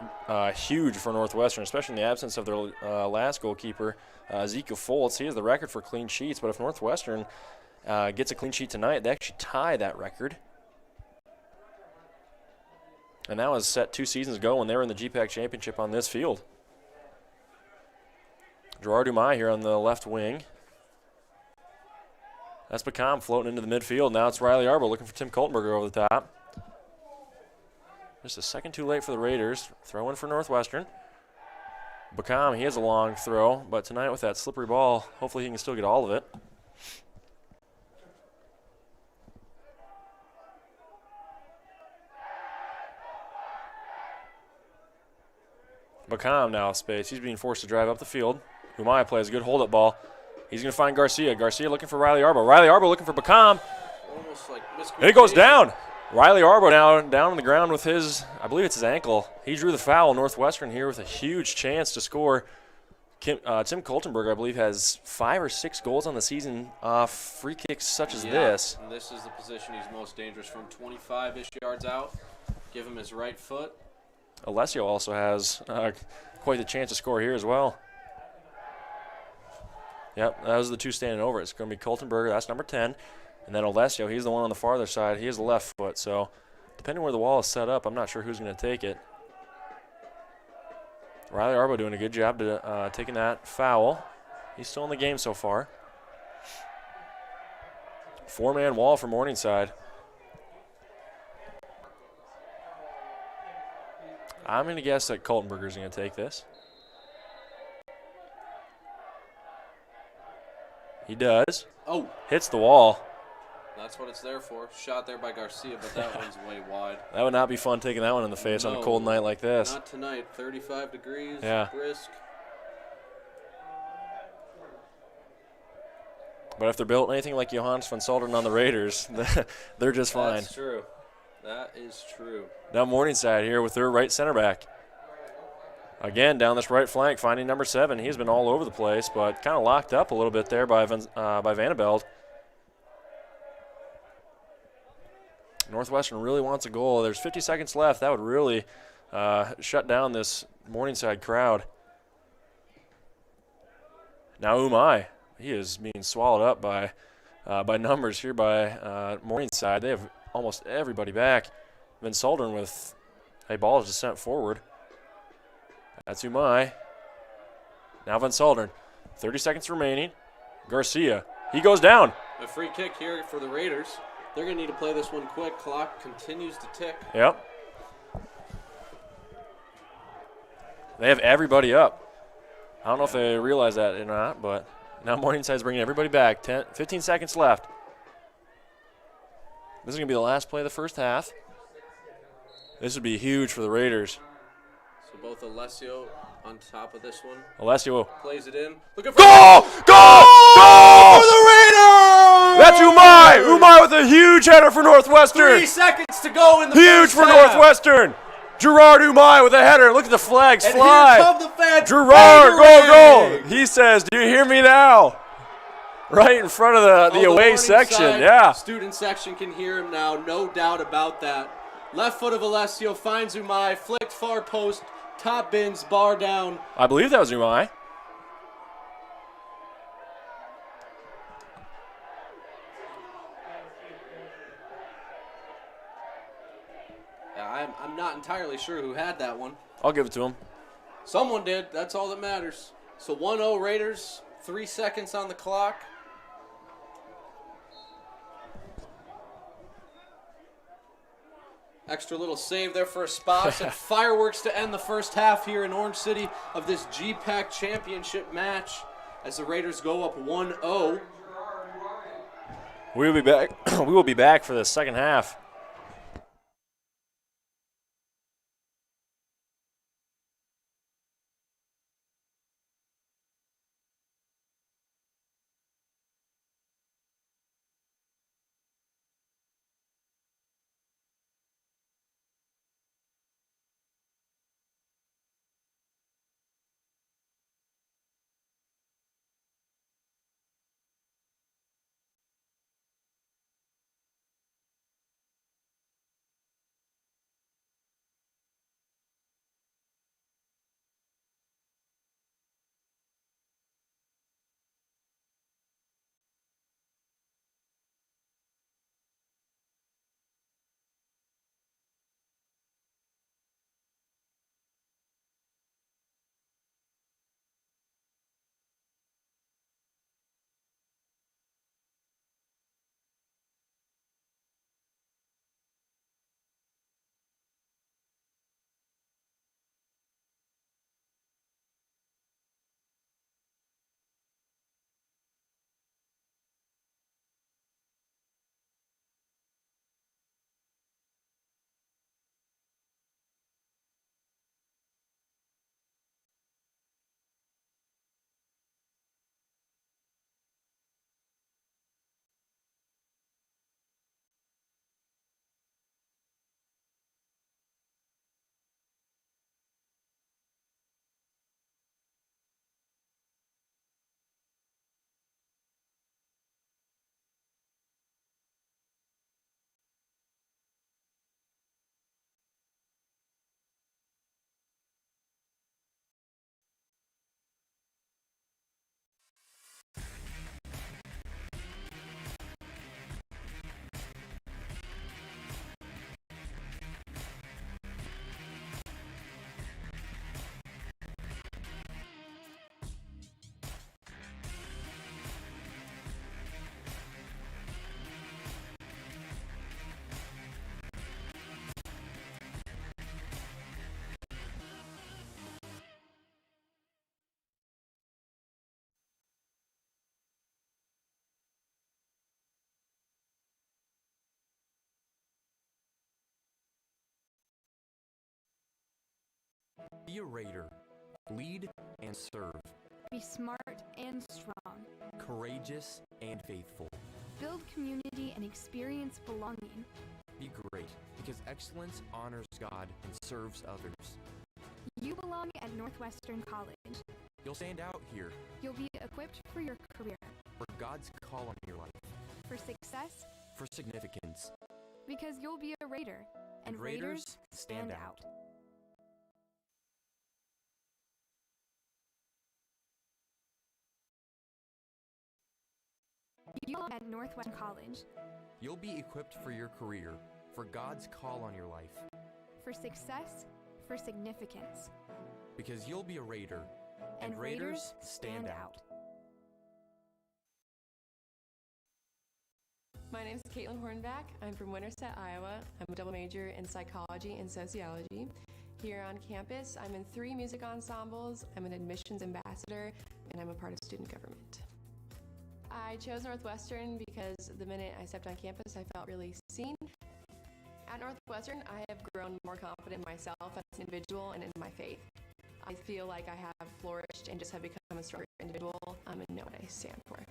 huge for Northwestern, especially in the absence of their last goalkeeper, Ezekiel Foltz. He has the record for clean sheets, but if Northwestern gets a clean sheet tonight, they actually tie that record. And that was set 2 seasons ago when they were in the GPAC championship on this field. Gerard Dumais here on the left wing. That's Bacam floating into the midfield. Now it's Riley Arbo looking for Tim Koltenberger over the top. Just a second too late for the Raiders. Throw in for Northwestern. Bacam, he has a long throw, but tonight with that slippery ball, hopefully he can still get all of it. Bacam now space. He's being forced to drive up the field. Humaya plays a good hold-up ball. He's going to find Garcia. Garcia looking for Riley Arbo. Riley Arbo looking for Bacam. Almost like And it goes down. Riley Arbo now down on the ground with his, I believe it's his ankle. He drew the foul. Northwestern here with a huge chance to score. Tim Koltenberger, I believe, has 5 or 6 goals on the season off free kicks such as this. And this is the position he's most dangerous from 25-ish yards out. Give him his right foot. Alessio also has quite the chance to score here as well. Yep, those are the two standing over. It's going to be Koltenberger, that's number 10. And then Alessio, he's the one on the farther side. He has the left foot. So depending where the wall is set up, I'm not sure who's going to take it. Riley Arbo doing a good job to taking that foul. He's still in the game so far. 4-man wall for Morningside. I'm going to guess that Koltenberger's going to take this. He does. Oh. Hits the wall. That's what it's there for. Shot there by Garcia, but that one's way wide. That would not be fun taking that one in the face on a cold night like this. Not tonight. 35 degrees, Yeah. brisk. But if they're built anything like Johannes van Salderen on the Raiders, they're just fine. That's true. That is true. Now Morningside here with their right center back. Again, down this right flank, finding number 7. He's been all over the place, but kind of locked up a little bit there by Vanderbilt. Northwestern really wants a goal. There's 50 seconds left. That would really shut down this Morningside crowd. Now Umai, he is being swallowed up by numbers here by Morningside. They have almost everybody back. Van Salderen with a ball is just sent forward. That's Umai. Now Van Salderen. 30 seconds remaining. Garcia. He goes down. A free kick here for the Raiders. They're going to need to play this one quick. Clock continues to tick. Yep. They have everybody up. I don't know if they realize that or not, but now Morningside's bringing everybody back. 15 seconds left. This is going to be the last play of the first half. This would be huge for the Raiders. So both Alessio on top of this one. Alessio plays it in. Looking for goal! Goal! Goal! For the Raiders! That's Umai! Umai with a huge header for Northwestern. 3 seconds to go in the huge first for half. Northwestern. Gerard Umai with a header. Look at the flags And fly. here come the fans. Gerard, Bangering. goal! He says, "Do you hear me now?" Right in front of the away section. Yeah. Student section can hear him now. No doubt about that. Left foot of Alessio finds Umai. Flicked far post. Top bins. Bar down. I believe that was Umai. I'm not entirely sure who had that one. I'll give it to him. Someone did. That's all that matters. So 1-0 Raiders. 3 seconds on the clock. Extra little save there for a spot. And fireworks to end the first half here in Orange City of this GPAC championship match as the Raiders go up 1-0. We will be back. We will be back for the second half. Be a Raider. Lead and serve. Be smart and strong. Courageous and faithful. Build community and experience belonging. Be great, because excellence honors God and serves others. You belong at Northwestern College. You'll stand out here You'll be equipped for your career, for God's call on your life, for success, for significance. because you'll be a Raider, and Raiders stand out. You belong at Northwestern College, You'll be equipped for your career, for God's call on your life, for success, for significance, because you'll be a Raider, and Raiders stand out. My name is Caitlin Hornback. I'm from Winterset, Iowa. I'm a double major in psychology and sociology. Here on campus, I'm in 3 music ensembles, I'm an admissions ambassador, and I'm a part of student government. I chose Northwestern because the minute I stepped on campus, I felt really seen. At Northwestern, I have grown more confident in myself as an individual and in my faith. I feel like I have flourished and just have become a stronger individual and know what I stand for.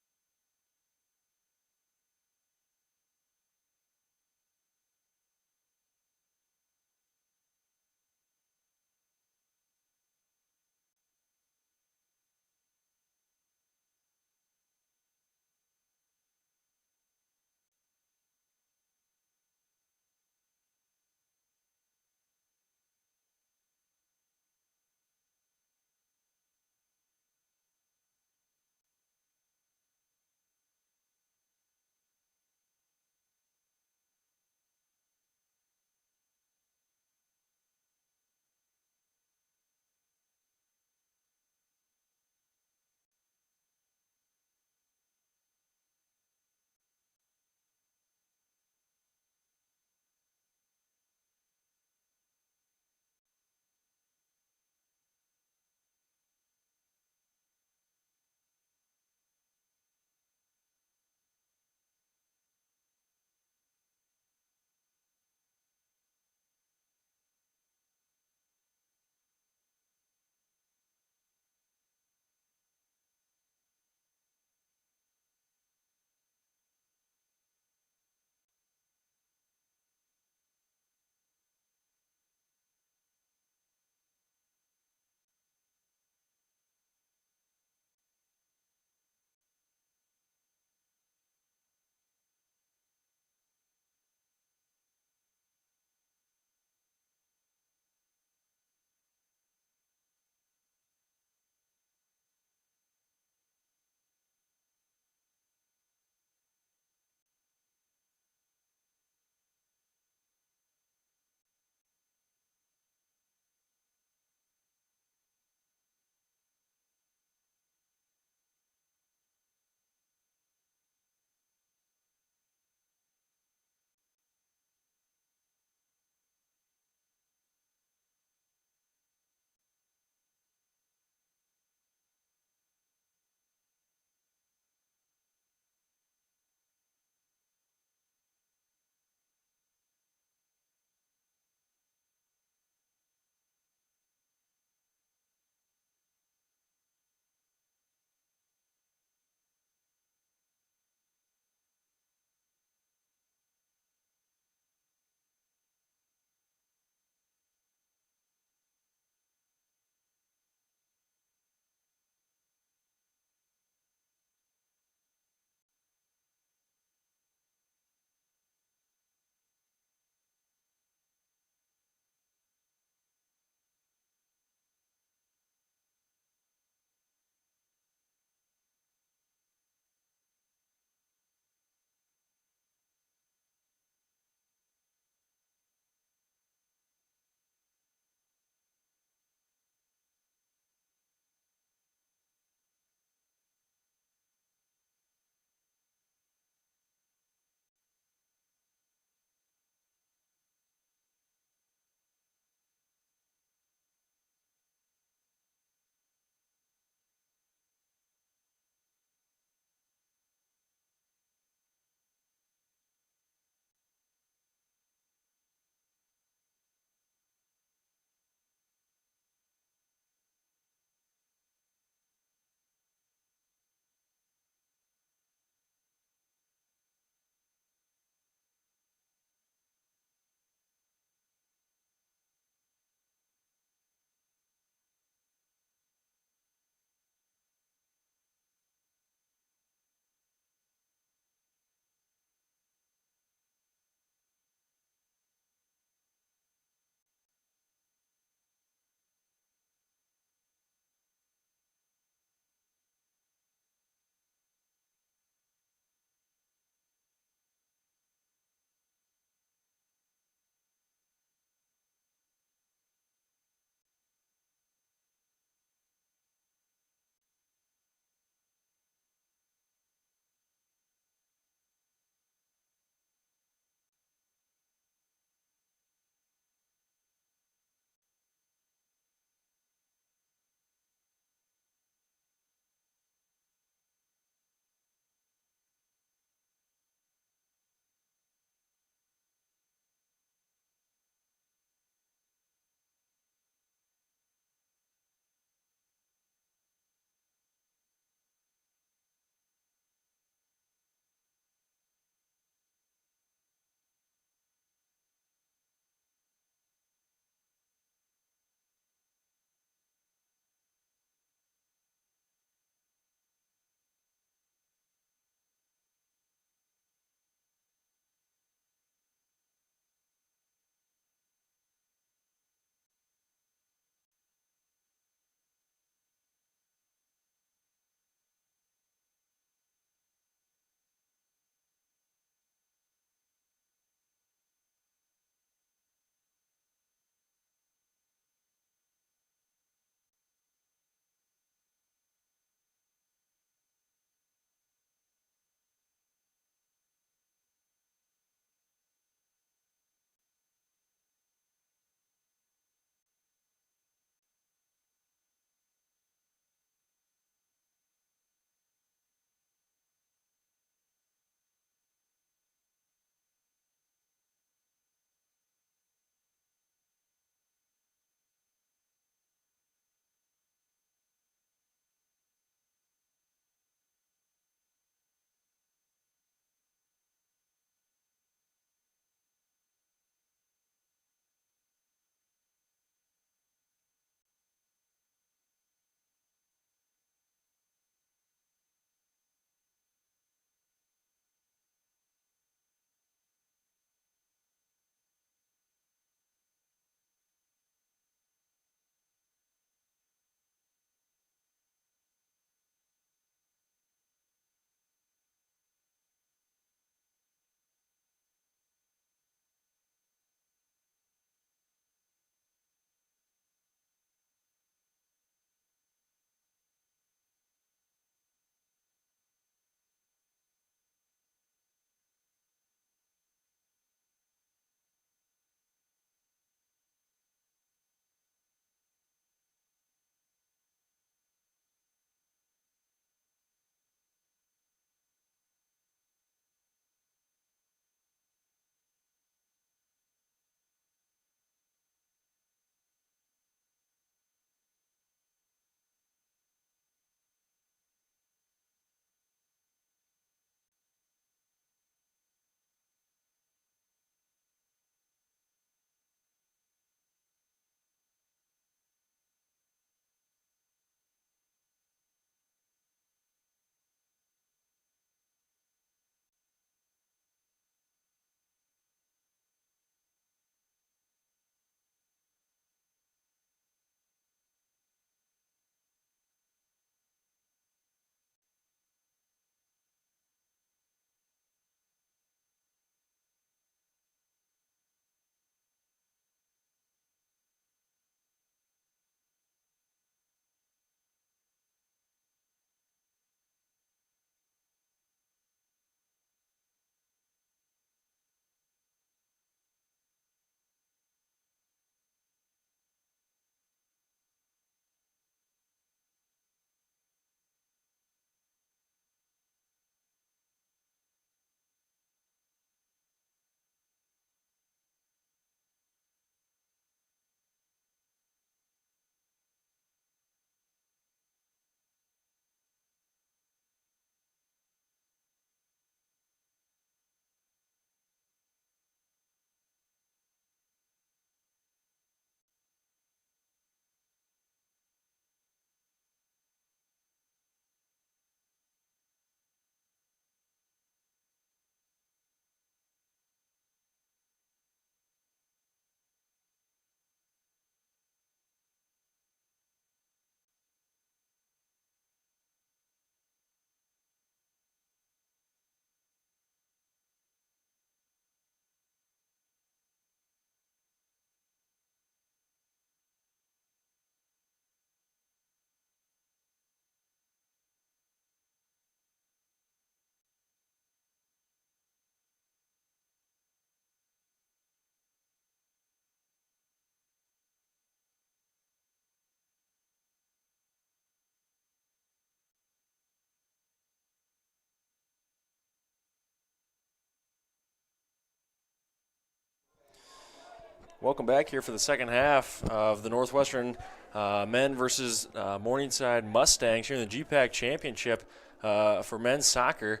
Welcome back here for the second half of the Northwestern men versus Morningside Mustangs here in the GPAC Championship for men's soccer.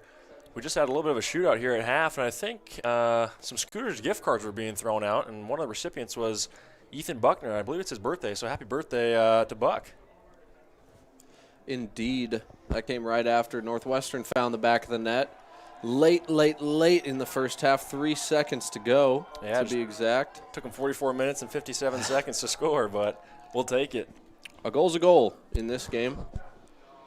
We just had a little bit of a shootout here at half, and I think some Scooters gift cards were being thrown out, and one of the recipients was Ethan Buckner. I believe it's his birthday, so happy birthday to Buck. Indeed. That came right after Northwestern found the back of the net. Late in the first half, 3 seconds to go, to be exact. Took them 44 minutes and 57 seconds to score, but we'll take it. A goal's a goal in this game.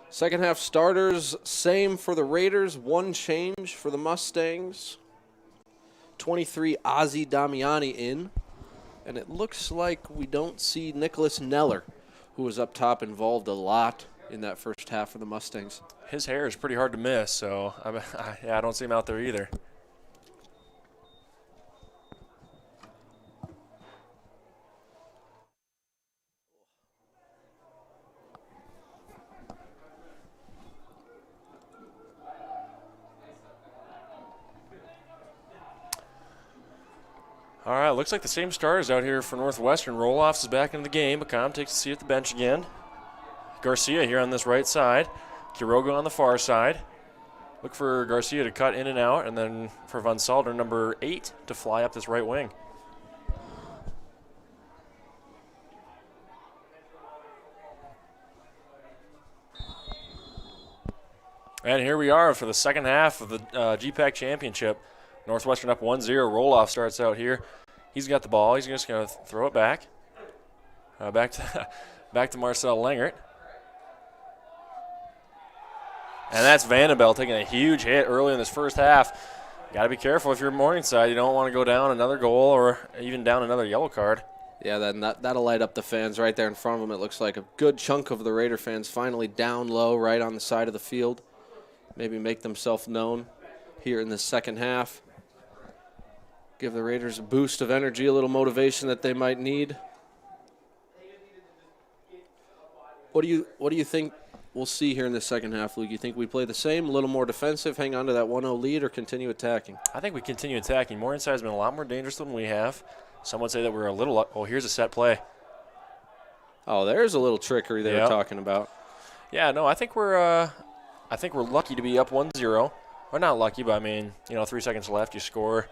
Second half starters, same for the Raiders, one change for the Mustangs. 23 Ozzy Damiani in, and it looks like we don't see Nicholas Neller, who was up top involved a lot in that first half for the Mustangs. His hair is pretty hard to miss, so I don't see him out there either. All right, looks like the same starters out here for Northwestern. Roloffs is back into the game. Bacom takes a seat at the bench again. Garcia here on this right side. Quiroga on the far side. Look for Garcia to cut in and out, and then for Van Salder, number 8, to fly up this right wing. And here we are for the second half of the GPAC Championship. Northwestern up 1-0. Roloff starts out here. He's got the ball. He's just going to throw it back. Back to Marcel Lengert. And that's Vandenbell taking a huge hit early in this first half. Got to be careful if you're Morningside. You don't want to go down another goal or even down another yellow card. Yeah, that'll light up the fans right there in front of them. It looks like a good chunk of the Raider fans finally down low right on the side of the field. Maybe make themselves known here in the second half. Give the Raiders a boost of energy, a little motivation that they might need. What do you think we'll see here in the second half, Luke? You think we play the same, a little more defensive, hang on to that 1-0 lead, or continue attacking? I think we continue attacking. Morningside has been a lot more dangerous than we have. Some would say that we're a little. Oh, here's a set play. Oh, there's a little trickery they were talking about. Yeah, no, I think we're lucky to be up 1-0. Or not lucky, but I mean, 3 seconds left, you score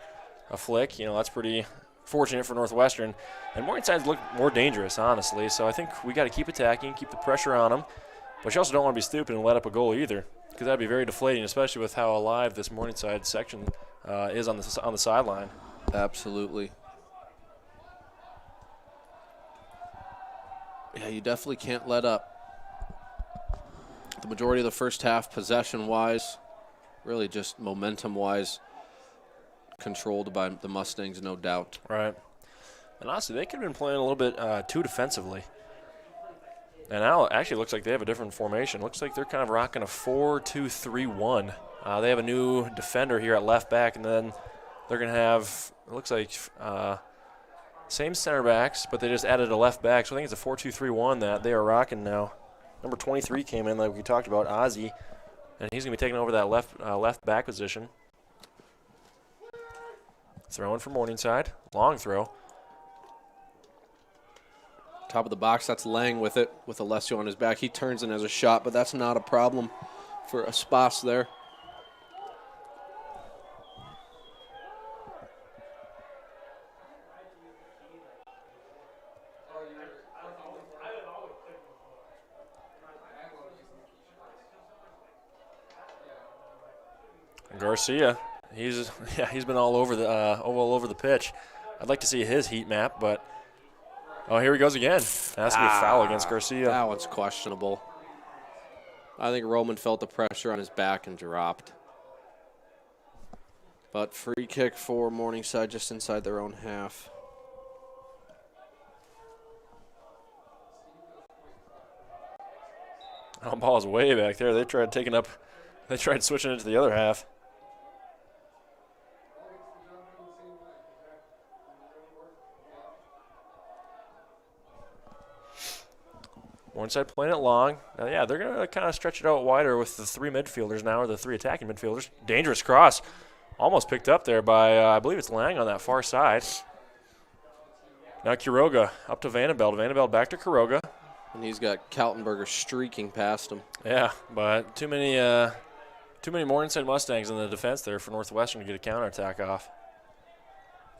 a flick. That's pretty fortunate for Northwestern. And Morningside look more dangerous, honestly. So I think we got to keep attacking, keep the pressure on them. But you also don't want to be stupid and let up a goal either, because that'd be very deflating, especially with how alive this Morningside section is on the sideline. Absolutely. Yeah, you definitely can't let up. The majority of the first half, possession-wise, really just momentum-wise, controlled by the Mustangs, no doubt. Right. And honestly, they could have been playing a little bit too defensively. And now it actually looks like they have a different formation. Looks like they're kind of rocking a 4-2-3-1. They have a new defender here at left back, and then they're going to have, it looks like, same center backs, but they just added a left back. So I think it's a 4-2-3-1 that they are rocking now. Number 23 came in, like we talked about, Ozzy, and he's going to be taking over that left back position. Throwing for Morningside. Long throw. Top of the box, that's Lang with it, with Alessio on his back. He turns in as a shot, but that's not a problem for Espas there. Garcia, he's been all over the pitch. I'd like to see his heat map, but here he goes again. That's going to be a foul against Garcia. That one's questionable. I think Roman felt the pressure on his back and dropped. But free kick for Morningside just inside their own half. Oh, ball's way back there. They tried switching it to the other half. Morningside playing it long. Now, they're going to kind of stretch it out wider with the 3 midfielders now, or the 3 attacking midfielders. Dangerous cross. Almost picked up there by, I believe it's Lang on that far side. Now Quiroga up to Vandenbeld. Vandenbeld back to Quiroga. And he's got Kaltenberger streaking past him. Yeah, but too many Morningside Mustangs in the defense there for Northwestern to get a counterattack off.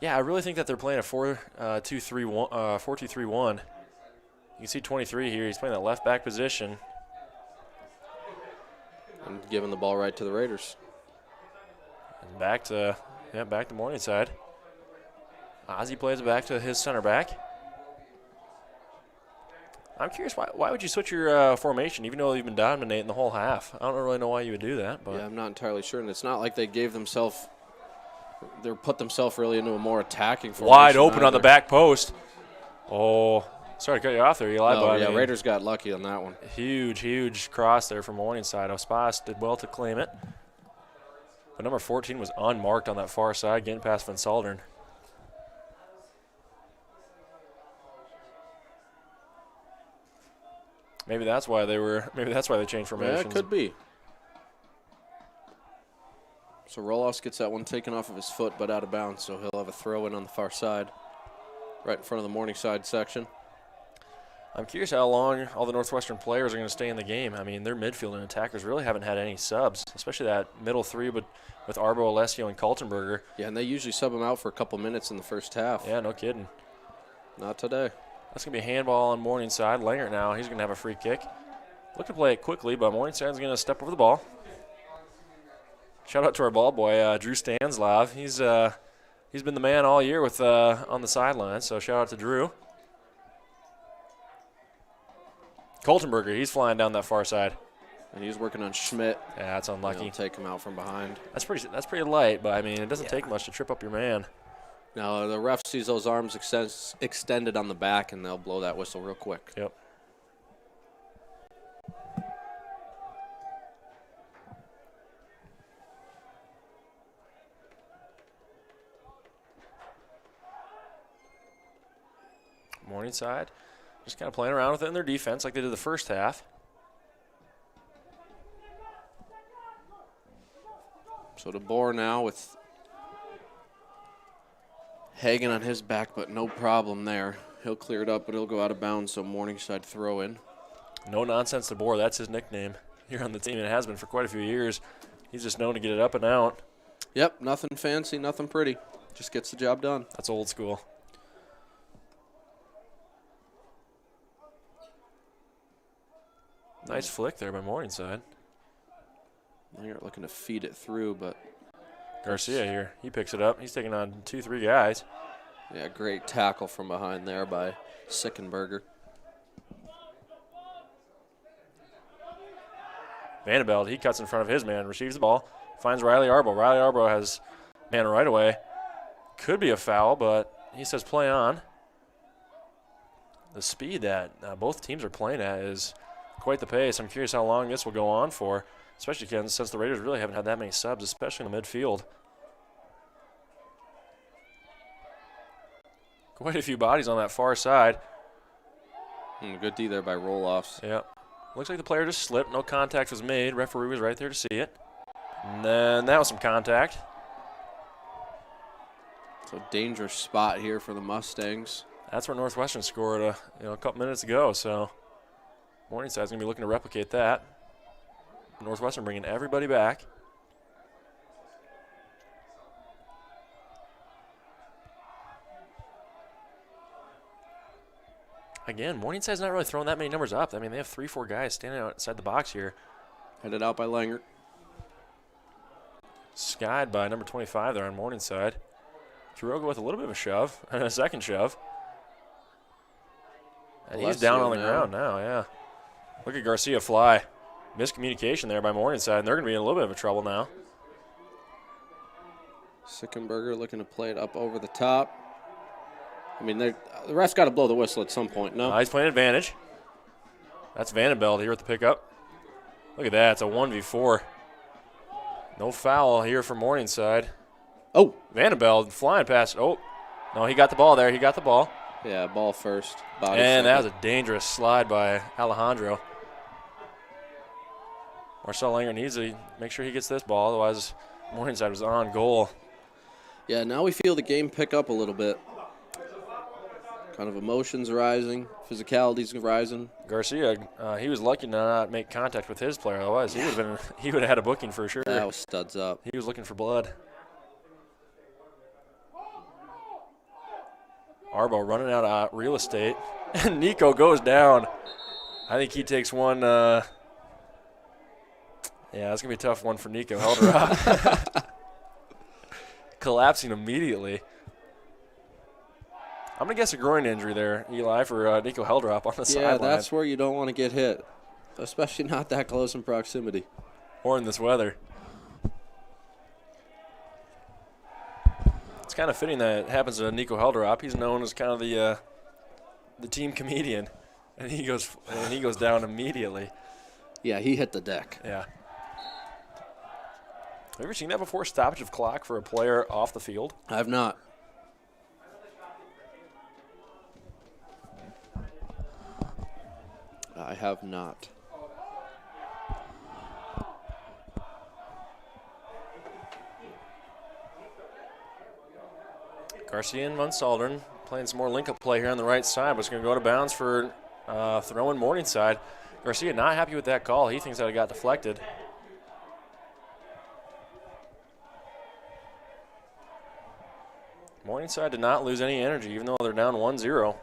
Yeah, I really think that they're playing a 4-2-3-1. You can see 23 here. He's playing that left back position. And giving the ball right to the Raiders. And back to Morningside. Ozzie plays it back to his center back. I'm curious, why would you switch your formation, even though you've been dominating the whole half? I don't really know why you would do that. But yeah, I'm not entirely sure. And it's not like they put themselves really into a more attacking formation. Wide open on the back post. Oh, sorry to cut you off there, Eli. No, yeah, Raiders got lucky on that one. Huge cross there from Morningside. Ospas did well to claim it. But number 14 was unmarked on that far side, getting past Van Saldern. Maybe that's why they changed formations. Yeah, it could be. So Roloffs gets that one taken off of his foot, but out of bounds. So he'll have a throw in on the far side, right in front of the Morningside section. I'm curious how long all the Northwestern players are going to stay in the game. I mean, their midfield and attackers really haven't had any subs, especially that middle three with Arbo, Alessio, and Kaltenberger. Yeah, and they usually sub them out for a couple minutes in the first half. Yeah, no kidding. Not today. That's going to be a handball on Morningside. Langert now, he's going to have a free kick. Look to play it quickly, but Morningside's going to step over the ball. Shout out to our ball boy, Drew Stanslav. He's been the man all year with on the sideline, so shout out to Drew. Kaltenberger, he's flying down that far side. And he's working on Schmidt. Yeah, that's unlucky. He'll take him out from behind. That's pretty light, but I mean, it doesn't take much to trip up your man. Now, the ref sees those arms extended on the back, and they'll blow that whistle real quick. Yep. Morningside just kind of playing around with it in their defense like they did the first half. So DeBoer now with Hagen on his back, but no problem there. He'll clear it up, but he'll go out of bounds, so Morningside throw in. No nonsense DeBoer, that's his nickname here on the team. It has been for quite a few years. He's just known to get it up and out. Yep, nothing fancy, nothing pretty. Just gets the job done. That's old school. Nice flick there by Morningside. They're looking to feed it through, but Garcia here, he picks it up. He's taking on 2-3 guys. yeah, great tackle from behind there by Sickenberger. Vandenbeld, he cuts in front of his man, receives the ball, finds Riley Arbo. Riley Arbo has man right away. Could be a foul, but he says play on. The speed that both teams are playing at is quite the pace. I'm curious how long this will go on for, especially since the Raiders really haven't had that many subs, especially in the midfield. Quite a few bodies on that far side. Good D there by Roloffs. Yep. Looks like the player just slipped. No contact was made. Referee was right there to see it. And then that was some contact. So dangerous spot here for the Mustangs. That's where Northwestern scored a couple minutes ago. So Morningside's going to be looking to replicate that. Northwestern bringing everybody back. Again, Morningside's not really throwing that many numbers up. I mean, they have 3-4 guys standing outside the box here. Headed out by Langert. Skied by number 25 there on Morningside. Quiroga with a little bit of a shove and a second shove. And he's down on the ground now, yeah. Look at Garcia fly. Miscommunication there by Morningside, and they're going to be in a little bit of trouble now. Sickenberger looking to play it up over the top. I mean, the ref's got to blow the whistle at some point, no? He's playing advantage. That's Vandenbeld here at the pickup. Look at that. It's a 1v4. No foul here for Morningside. Oh. Vandenbeld flying past. Oh. No, he got the ball there. He got the ball. Yeah, ball first. Body and second. That was a dangerous slide by Alejandro. Marcel Langer needs to make sure he gets this ball. Otherwise, Morningside was on goal. Yeah, now we feel the game pick up a little bit. Kind of emotions rising, physicality's rising. Garcia, he was lucky to not make contact with his player. Otherwise, he would have had a booking for sure. That was studs up. He was looking for blood. Arbo running out of real estate. And Nico goes down. I think he takes one. Yeah, that's going to be a tough one for Nico Helderop. Collapsing immediately. I'm going to guess a groin injury there, Eli, for Nico Helderop on the sideline. Yeah, that's where you don't want to get hit, especially not that close in proximity. Or in this weather. It's kind of fitting that it happens to Nico Helderop. He's known as kind of the team comedian, and he goes down immediately. Yeah, he hit the deck. Yeah. Have you ever seen that before? Stoppage of clock for a player off the field? I've not. I have not. Garcia and Van Salderen playing some more link-up play here on the right side, but it's going to go to bounds for throwing Morningside. Garcia not happy with that call. He thinks that it got deflected. Morningside did not lose any energy, even though they're down 1-0.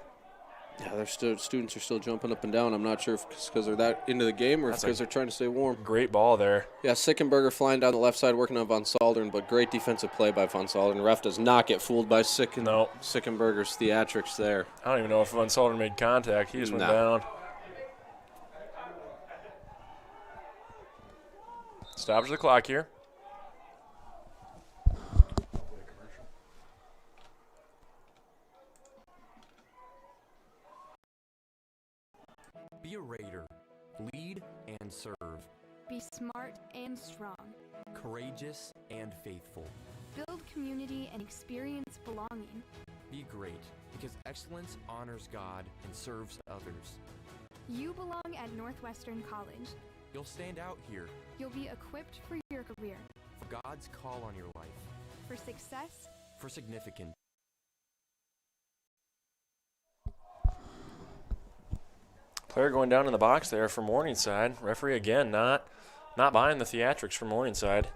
Yeah, their students are still jumping up and down. I'm not sure if it's because they're that into the game or if because they're trying to stay warm. Great ball there. Yeah, Sickenberger flying down the left side working on Von Salderen, but great defensive play by Von Salderen. Ref does not get fooled by Sickenberger's theatrics there. I don't even know if Von Salderen made contact. He just went down. Stoppage the clock here. Be a Raider. Lead and serve. Be smart and strong. Courageous and faithful. Build community and experience belonging. Be great, because excellence honors God and serves others. You belong at Northwestern College. You'll stand out here. You'll be equipped for your career. For God's call on your life. For success. For significance. Player going down in the box there for Morningside. Referee again not buying the theatrics for Morningside.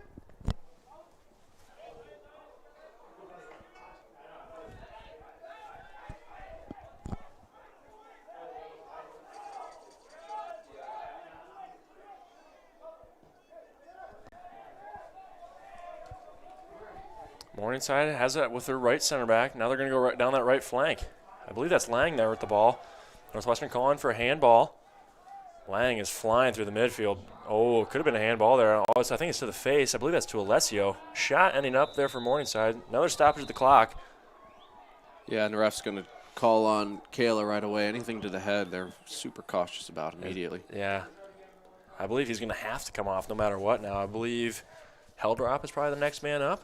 Morningside has it with their right center back. Now they're going to go right down that right flank. I believe that's Lang there with the ball. Northwestern calling for a handball. Lang is flying through the midfield. Oh, could have been a handball there. Oh, I think it's to the face. I believe that's to Alessio. Shot ending up there for Morningside. Another stoppage of the clock. Yeah, and the ref's going to call on Kayla right away. Anything to the head, they're super cautious about immediately. Yeah. I believe he's going to have to come off no matter what now. I believe Helderop is probably the next man up.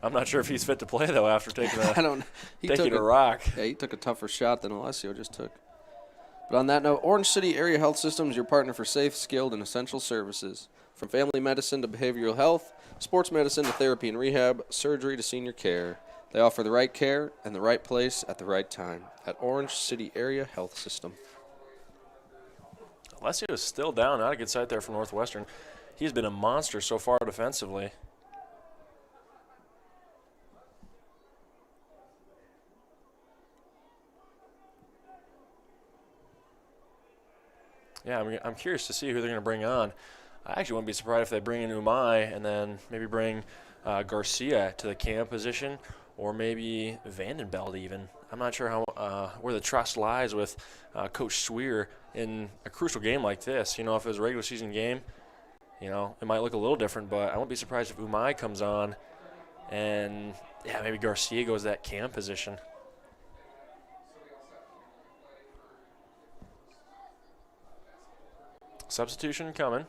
I'm not sure if he's fit to play, though, after taking a rock. Yeah, he took a tougher shot than Alessio just took. But on that note, Orange City Area Health System is your partner for safe, skilled, and essential services. From family medicine to behavioral health, sports medicine to therapy and rehab, surgery to senior care. They offer the right care and the right place at the right time at Orange City Area Health System. Alessio is still down. Not a good sight there for Northwestern. He's been a monster so far defensively. Yeah, I'm curious to see who they're going to bring on. I actually wouldn't be surprised if they bring in Umai and then maybe bring Garcia to the cam position, or maybe Vandenbeld even. I'm not sure how where the trust lies with Coach Sweer in a crucial game like this. You know, if it was a regular season game, you know, it might look a little different, but I won't be surprised if Umai comes on and, yeah, maybe Garcia goes that cam position. Substitution coming.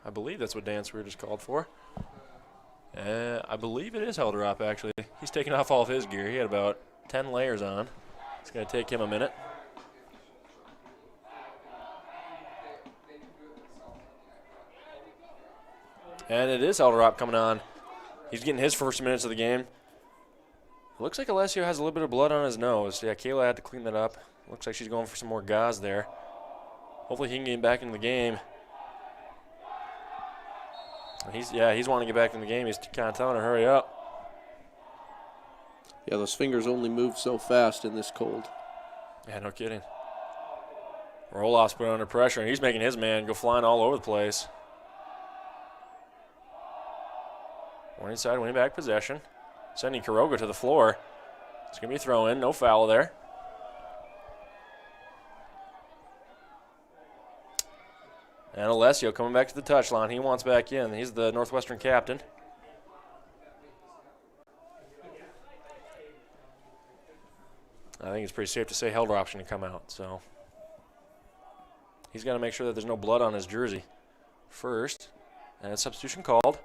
I believe that's what Dan Sweer just called for. I believe it is Helderop, actually. He's taking off all of his gear. He had about 10 layers on. It's going to take him a minute. And it is Helderop coming on. He's getting his first minutes of the game. Looks like Alessio has a little bit of blood on his nose. Yeah, Kayla had to clean that up. Looks like she's going for some more gauze there. Hopefully he can get back into the game. He's wanting to get back in the game. He's kind of telling her, hurry up. Yeah, those fingers only move so fast in this cold. Yeah, no kidding. Roloff's put under pressure, and he's making his man go flying all over the place. Morningside winning back possession. Sending Kuroga to the floor. It's going to be a throw-in. No foul there. And Alessio coming back to the touchline. He wants back in. He's the Northwestern captain. I think it's pretty safe to say Helder option to come out. So he's got to make sure that there's no blood on his jersey first. And a substitution called.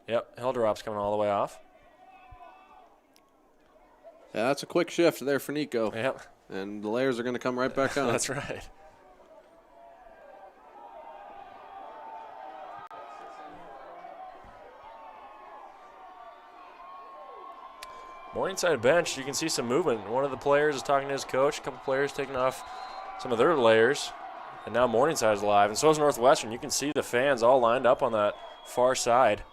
Yep, Helderop's coming all the way off. Yeah, that's a quick shift there for Nico. Yep. And the layers are going to come right back on. That's right. Morningside bench, you can see some movement. One of the players is talking to his coach. A couple players taking off some of their layers. And now Morningside is live. And so is Northwestern. You can see the fans all lined up on that far side.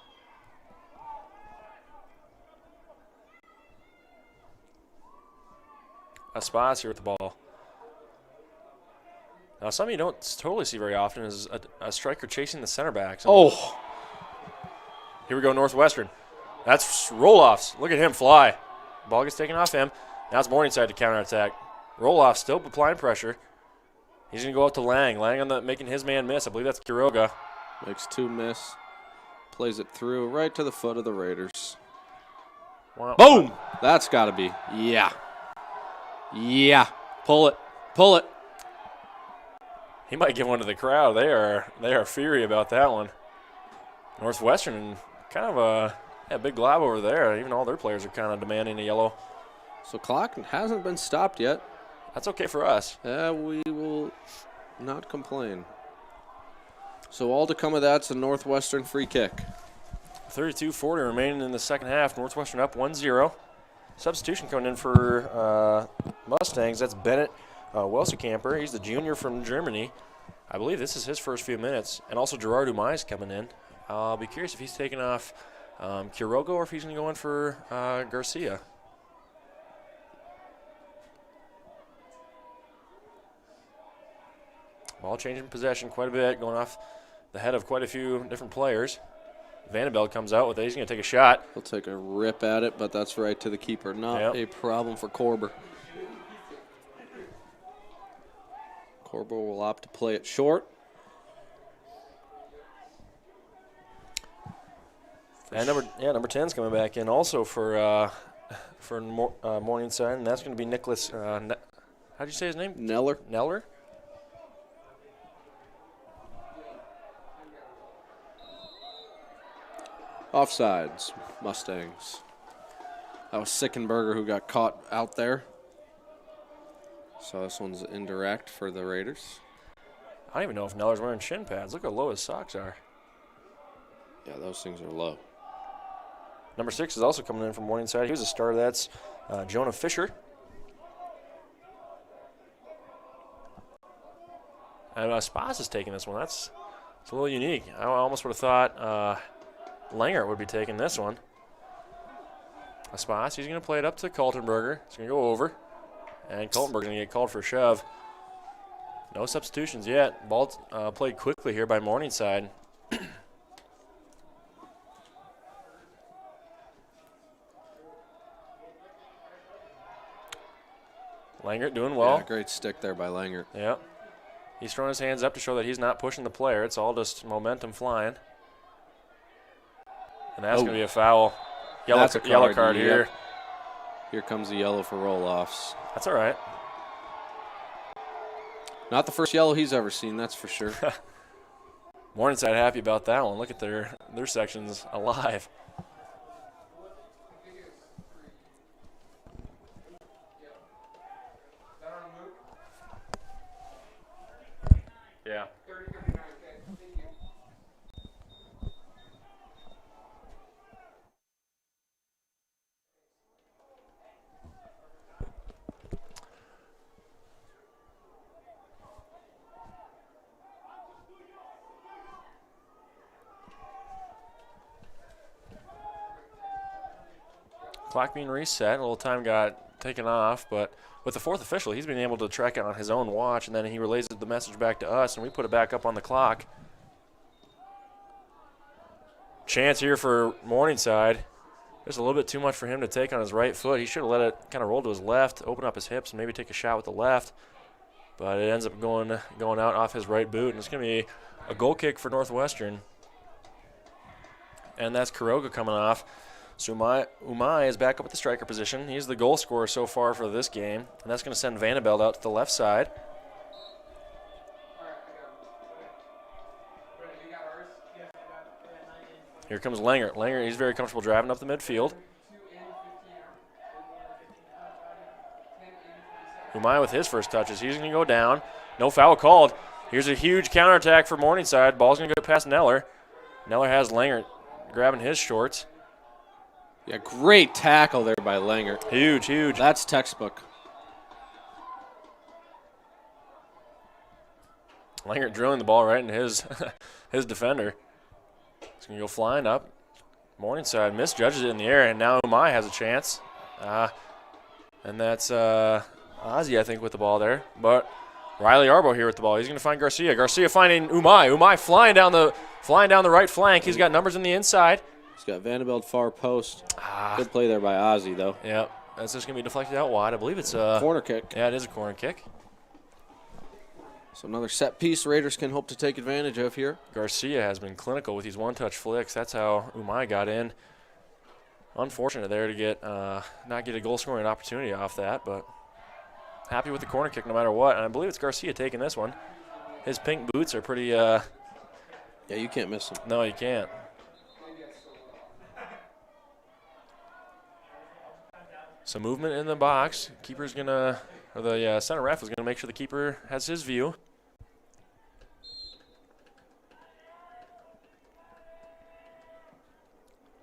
Espas here with the ball. Now, something you don't totally see very often is a striker chasing the center back. Oh. Here we go, Northwestern. That's Roloffs. Look at him fly. Ball gets taken off him. Now it's Morningside to counterattack. Roloff still applying pressure. He's going to go out to Lang. Lang on the making his man miss. I believe that's Quiroga. Makes two miss. Plays it through right to the foot of the Raiders. Wow. Boom! That's got to be. Yeah. Yeah. Pull it. Pull it. He might give one to the crowd. They are fiery about that one. Northwestern, kind of a big glob over there. Even all their players are kind of demanding a yellow. So clock hasn't been stopped yet. That's okay for us. We will not complain. So all to come of that's a Northwestern free kick. 32-40 remaining in the second half. Northwestern up 1-0. Substitution coming in for Mustangs. That's Bennett Welsekamper. He's the junior from Germany. I believe this is his first few minutes. And also Gerard Umai's coming in. I'll be curious if he's taking off Quiroga or if he's going to go in for Garcia. Ball changing possession quite a bit, going off the head of quite a few different players. Vandenbeld comes out with it. He's going to take a shot. He'll take a rip at it, but that's right to the keeper. Not a problem for Korber. Korber will opt to play it short. And number 10's coming back in also for Morningside, and that's going to be Nicholas. How'd you say his name? Neller. Offsides, Mustangs. That was Sickenberger who got caught out there. So this one's indirect for the Raiders. I don't even know if Neller's wearing shin pads. Look how low his socks are. Yeah, those things are low. Number 6 is also coming in from Morningside. He was a starter. That's Jonah Fisher. And Spas is taking this one. It's a little unique. I almost would have thought Langer would be taking this one. Spas, he's going to play it up to Kaltenberger. It's going to go over. And Kaltenberger's going to get called for a shove. No substitutions yet. Ball played quickly here by Morningside. Langert doing well. Yeah, great stick there by Langert. Yep. He's throwing his hands up to show that he's not pushing the player. It's all just momentum flying. And that's going to be a foul. Yellow card here. Here comes the yellow for roll-offs. That's all right. Not the first yellow he's ever seen, that's for sure. Morningside happy about that one. Look at their sections alive. Yeah. Clock being reset. A little time got taken off, but with the fourth official, he's been able to track it on his own watch, and then he relays the message back to us, and we put it back up on the clock. Chance here for Morningside. Just a little bit too much for him to take on his right foot. He should have let it kind of roll to his left, open up his hips, and maybe take a shot with the left. But it ends up going out off his right boot, and it's going to be a goal kick for Northwestern. And that's Kuroga coming off. So Umai is back up at the striker position. He's the goal scorer so far for this game, and that's going to send Vandenbeld out to the left side. Here comes Langer. Langer, he's very comfortable driving up the midfield. Umai with his first touches. He's going to go down. No foul called. Here's a huge counterattack for Morningside. Ball's going to go past Neller. Neller has Langer grabbing his shorts. Yeah, great tackle there by Langer. Huge, huge. That's textbook. Langer drilling the ball right into his his defender. He's going to go flying up. Morningside misjudges it in the air, and now Umai has a chance. And that's Ozzie, I think, with the ball there. But Riley Arbo here with the ball. He's going to find Garcia. Garcia finding Umai. Umai flying down the right flank. He's got numbers on the inside. He's got Vandenbeld far post. Good play there by Ozzie, though. Yeah, that's just going to be deflected out wide. I believe it's a corner kick. Yeah, it is a corner kick. So another set piece Raiders can hope to take advantage of here. Garcia has been clinical with these one-touch flicks. That's how Umai got in. Unfortunate there to not get a goal-scoring opportunity off that, but happy with the corner kick no matter what. And I believe it's Garcia taking this one. His pink boots are pretty. Yeah, you can't miss them. No, you can't. Some movement in the box. Keeper's gonna, or the center ref is gonna make sure the keeper has his view.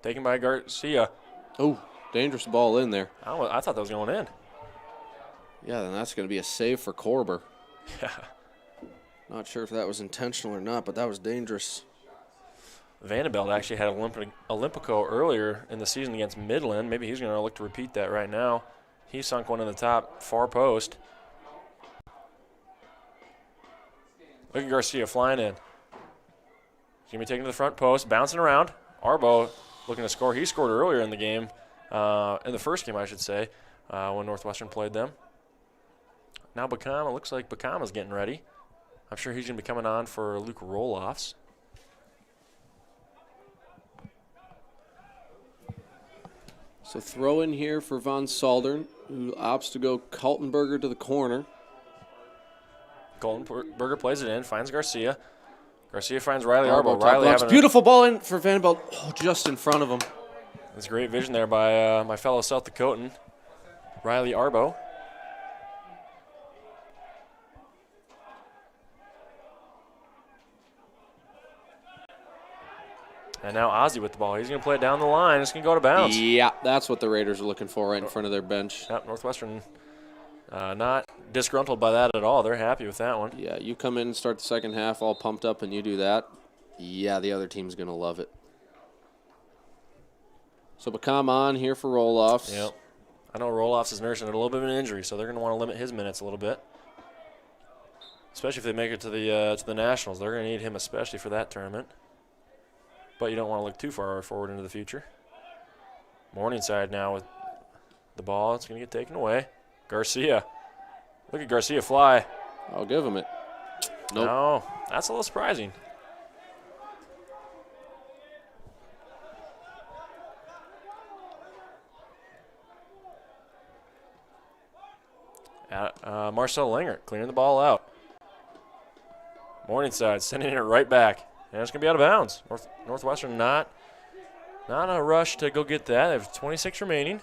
Taken by Garcia. Oh, dangerous ball in there. I thought that was going in. Yeah, then that's going to be a save for Korber. Yeah. Not sure if that was intentional or not, but that was dangerous. Vandenbeld actually had Olympico earlier in the season against Midland. Maybe he's going to look to repeat that right now. He sunk one in the top far post. Look at Garcia flying in. He's going to be taken to the front post, bouncing around. Arbo looking to score. He scored earlier in the game, in the first game, I should say, when Northwestern played them. Now Bakama, looks like Bakama's getting ready. I'm sure he's going to be coming on for Luke Roloffs. So throw in here for Von Saldern, who opts to go Kaltenberger to the corner. Kaltenberger plays it in, finds Garcia. Garcia finds Riley Arbo. Arbo. Riley having beautiful ball in for Vandenbeld. Oh, just in front of him. That's great vision there by my fellow South Dakotan, Riley Arbo. And now Ozzie with the ball. He's going to play it down the line. It's going to go to bounds. Yeah, that's what the Raiders are looking for right in front of their bench. Yep, Northwestern not disgruntled by that at all. They're happy with that one. Yeah, you come in and start the second half all pumped up and you do that. Yeah, the other team's going to love it. So Bakam on here for Roloffs. Yep. I know Roloffs is nursing a little bit of an injury, so they're going to want to limit his minutes a little bit. Especially if they make it to the Nationals. They're going to need him especially for that tournament. But you don't want to look too far forward into the future. Morningside now with the ball. It's going to get taken away. Garcia. Look at Garcia fly. I'll give him it. Nope. No, that's a little surprising. Marcel Langer clearing the ball out. Morningside sending it right back. And it's going to be out of bounds. Northwestern not in a rush to go get that. They have 26 remaining.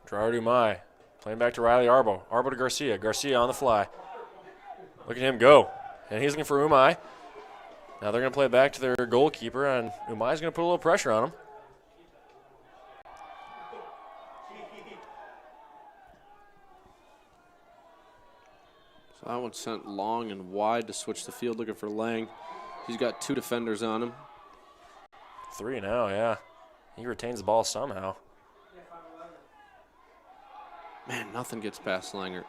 Gerard Umai playing back to Riley Arbo. Arbo to Garcia. Garcia on the fly. Look at him go. And he's looking for Umai. Now they're going to play it back to their goalkeeper, and Umai's going to put a little pressure on him. So that one sent long and wide to switch the field, looking for Lang. He's got 2 defenders on him. 3 now, yeah. He retains the ball somehow. Man, nothing gets past Langer.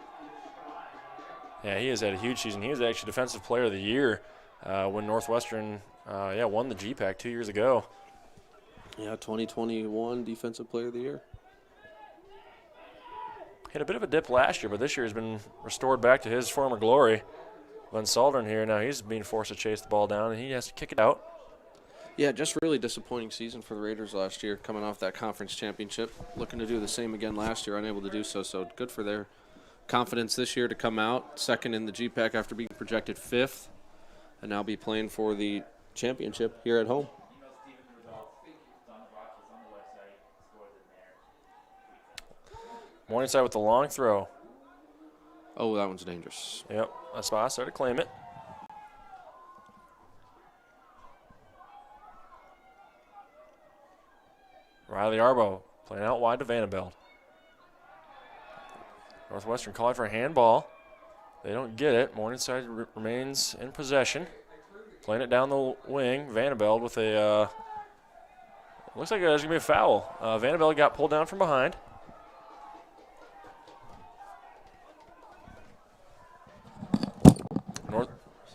Yeah, he has had a huge season. He was actually Defensive Player of the Year when Northwestern won the GPAC 2 years ago. Yeah, 2021 Defensive Player of the Year. Had a bit of a dip last year, but this year has been restored back to his former glory. Van Salderen here, now he's being forced to chase the ball down, and he has to kick it out. Yeah, just really disappointing season for the Raiders last year, coming off that conference championship. Looking to do the same again last year, unable to do so. So good for their confidence this year to come out second in the GPAC after being projected 5th, and now be playing for the championship here at home. Morningside with the long throw. Oh, that one's dangerous. Yep, Espas there to claim it. Riley Arbo playing out wide to Vandenbeld. Northwestern calling for a handball. They don't get it. Morningside remains in possession. Playing it down the wing. Vandenbeld with a, looks like there's going to be a foul. Vandenbeld got pulled down from behind.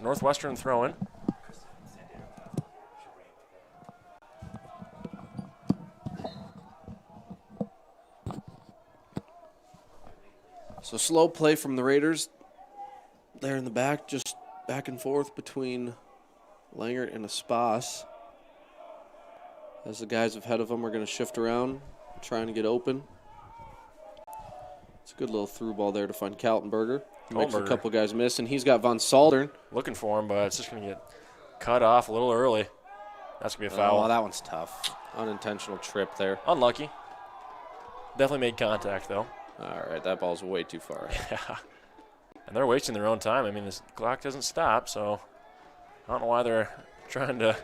Northwestern throwing. So slow play from the Raiders. There in the back, just back and forth between Langert and Espas. As the guys ahead of them are going to shift around, trying to get open. It's a good little through ball there to find Kaltenberger. Makes a couple guys miss, and he's got Van Salderen. Looking for him, but it's just going to get cut off a little early. That's going to be a foul. Oh, that one's tough. Unintentional trip there. Unlucky. Definitely made contact, though. All right, that ball's way too far. Yeah. And they're wasting their own time. I mean, this clock doesn't stop, so I don't know why they're trying to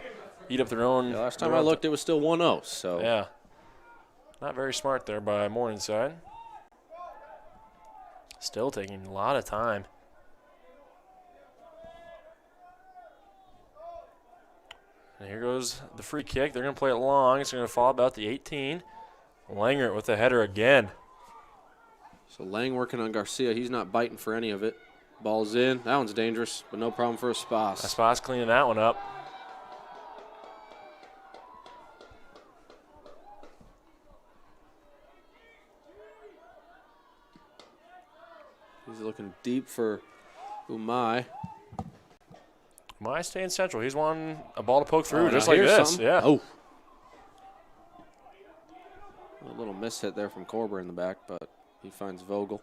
eat up their own. Yeah, last time I looked, it was still 1-0. So yeah. Not very smart there by Morningside. Still taking a lot of time. And here goes the free kick. They're going to play it long. It's going to fall about the 18. Langert with the header again. So Lang working on Garcia. He's not biting for any of it. Ball's in. That one's dangerous, but no problem for Espas. Espas cleaning that one up. He's looking deep for Umai. Umai staying central. He's won a ball to poke through, Oh, just like this. Something. Yeah. Oh. A little miss hit there from Korber in the back, but he finds Vogel.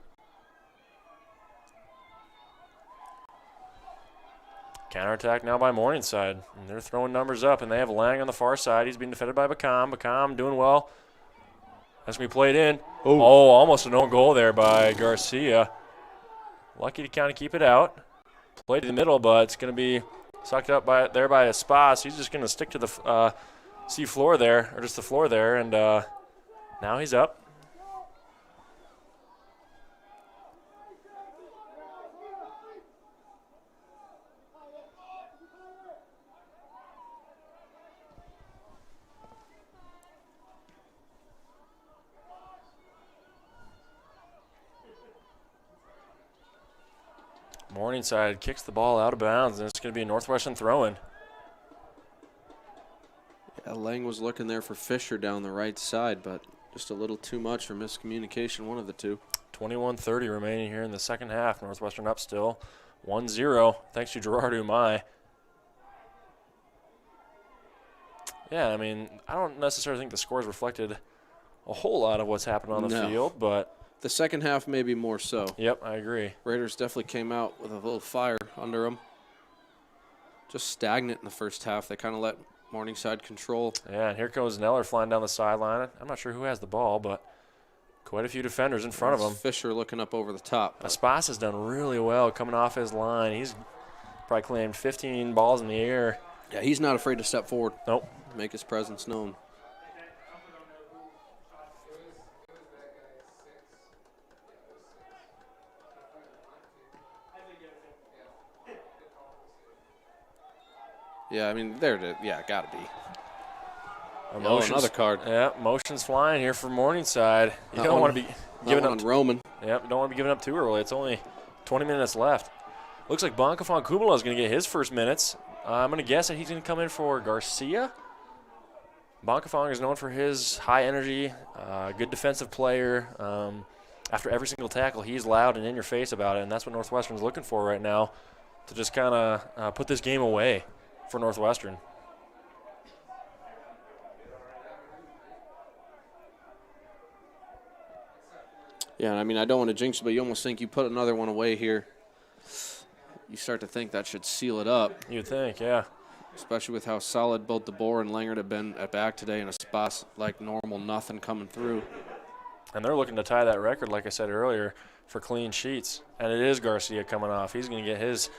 Counterattack now by Morningside. And they're throwing numbers up, and they have Lang on the far side. He's being defended by Bacam. Bacam doing well. That's going to be played in. Oh, almost an own goal there by Garcia. Lucky to kind of keep it out. Played to the middle, but it's going to be sucked up by Espas. He's just going to stick to the sea floor there, or just the floor there, and now he's up. Morningside kicks the ball out of bounds, and it's going to be a Northwestern throw-in. Yeah, Lang was looking there for Fisher down the right side, but just a little too much for miscommunication, one of the two. 21:30 remaining here in the second half. Northwestern up still 1-0, thanks to Gerard Umai. Yeah, I mean, I don't necessarily think the scores reflected a whole lot of what's happened on the field, but the second half maybe more so. Yep, I agree. Raiders definitely came out with a little fire under them. Just stagnant in the first half. They kind of let Morningside control. Yeah, and here goes Neller flying down the sideline. I'm not sure who has the ball, but quite a few defenders in front of him. Fisher looking up over the top. Espas has done really well coming off his line. He's probably claimed 15 balls in the air. Yeah, he's not afraid to step forward. Nope. Make his presence known. Yeah, I mean, gotta be. Another card. Yeah, motions flying here for Morningside. You That don't one- want to be giving on up. Roman. Yep, you don't want to be giving up too early. It's only 20 minutes left. Looks like Bonkafon Kumala is going to get his first minutes. I'm going to guess that he's going to come in for Garcia. Bonkafon is known for his high energy, good defensive player. After every single tackle, he's loud and in your face about it, and that's what Northwestern's looking for right now to just kind of put this game away for Northwestern. Yeah, I mean, I don't want to jinx it, but you almost think you put another one away here. You start to think that should seal it up. You'd think, yeah. Especially with how solid both DeBoer and Langert have been at back today in a spot like normal, nothing coming through. And they're looking to tie that record, like I said earlier, for clean sheets. And it is Garcia coming off. He's going to get his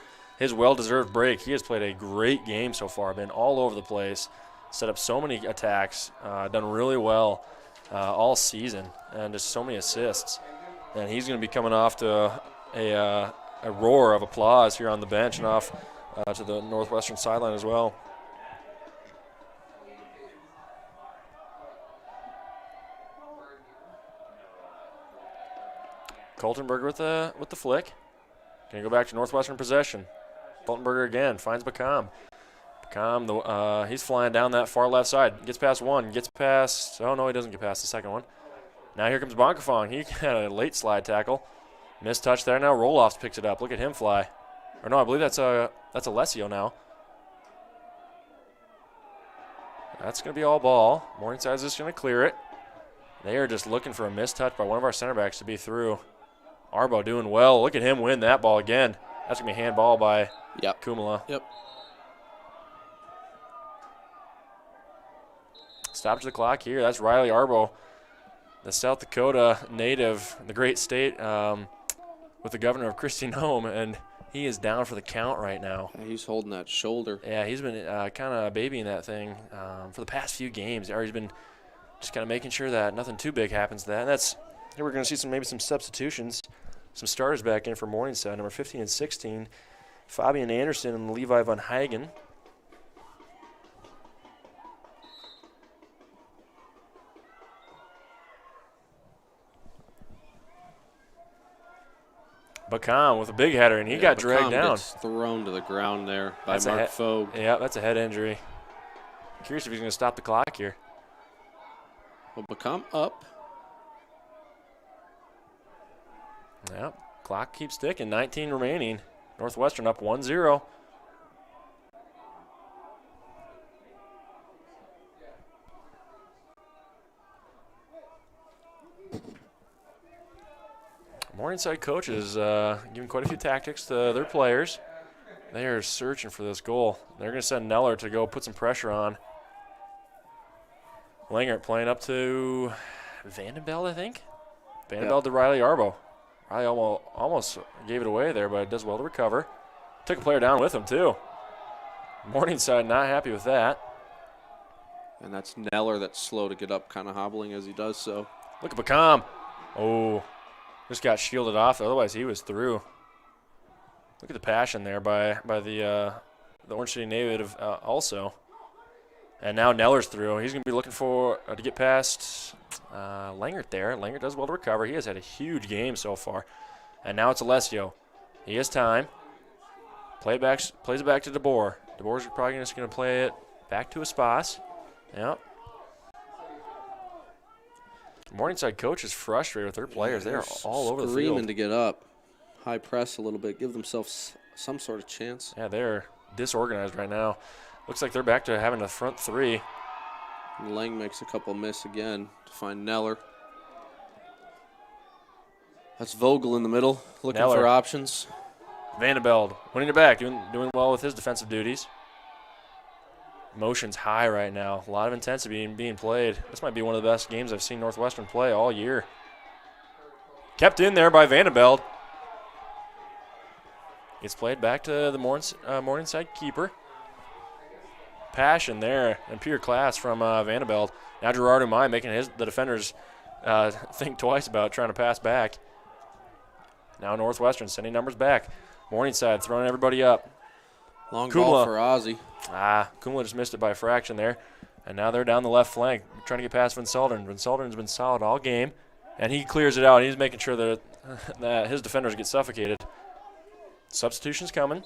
well-deserved break. He has played a great game so far, been all over the place, set up so many attacks, done really well all season, and just so many assists. And he's going to be coming off to a roar of applause here on the bench and off to the Northwestern sideline as well. Coltenberger with the flick. Going to go back to Northwestern possession. Coltenberger again finds Bacam. Bacam, he's flying down that far left side. Gets past one. Gets past. Oh no, he doesn't get past the second one. Now here comes Bonkafon. He had a late slide tackle. Missed touch there. Now Roloff picks it up. Look at him fly. Or no, I believe that's Alessio now. That's going to be all ball. Morningside's just going to clear it. They are just looking for a missed touch by one of our center backs to be through. Arbo doing well. Look at him win that ball again. That's going to be a handball by Kumala. Yep. Stop to the clock here. That's Riley Arbo, the South Dakota native, the great state with the governor of Christy Nome, and he is down for the count right now. Yeah, he's holding that shoulder. Yeah, he's been kind of babying that thing for the past few games. He's been just kind of making sure that nothing too big happens to that. And that's here we're going to see maybe some substitutions, some starters back in for Morningside, number 15 and 16, Fabian Anderson and Levi Van Hagen. Bacam with a big header, and he got dragged down. Gets thrown to the ground there by Mark Fogue. Yeah, that's a head injury. Curious if he's going to stop the clock here. Well, Bacam up. Yep, clock keeps ticking. 19 remaining. Northwestern up 1-0. Morningside coaches giving quite a few tactics to their players. They are searching for this goal. They're going to send Neller to go put some pressure on. Langert playing up to Vandenbeld, I think. Vandenbeld to Riley Arbo. Riley almost gave it away there, but it does well to recover. Took a player down with him, too. Morningside not happy with that. And that's Neller that's slow to get up, kind of hobbling as he does so. Look at Bacam. Oh, just got shielded off. Otherwise, he was through. Look at the passion there by the Orange City native also. And now Neller's through. He's going to be looking for to get past Langert there. Langert does well to recover. He has had a huge game so far. And now it's Alessio. He has time. Plays it back to DeBoer. DeBoer's probably just going to play it back to Espas. Yep. Morningside coach is frustrated with their players. They're all over the field. Screaming to get up. High press a little bit. Give themselves some sort of chance. Yeah, they're disorganized right now. Looks like they're back to having a front three. And Lang makes a couple miss again to find Neller. That's Vogel in the middle, looking for options. Vandenbeld winning it back, doing well with his defensive duties. Motion's high right now. A lot of intensity being played. This might be one of the best games I've seen Northwestern play all year. Kept in there by Vandenbeld. Gets played back to the Morningside keeper. Passion there and pure class from Vandenbeld. Now Gerard Umay making the defenders think twice about trying to pass back. Now Northwestern sending numbers back. Morningside throwing everybody up. Long Kumla. ball for Ozzy. Kumla just missed it by a fraction there. And now they're down the left flank, trying to get past Van Salderen. Van Salderen's been solid all game, and he clears it out. He's making sure that, that his defenders get suffocated. Substitution's coming.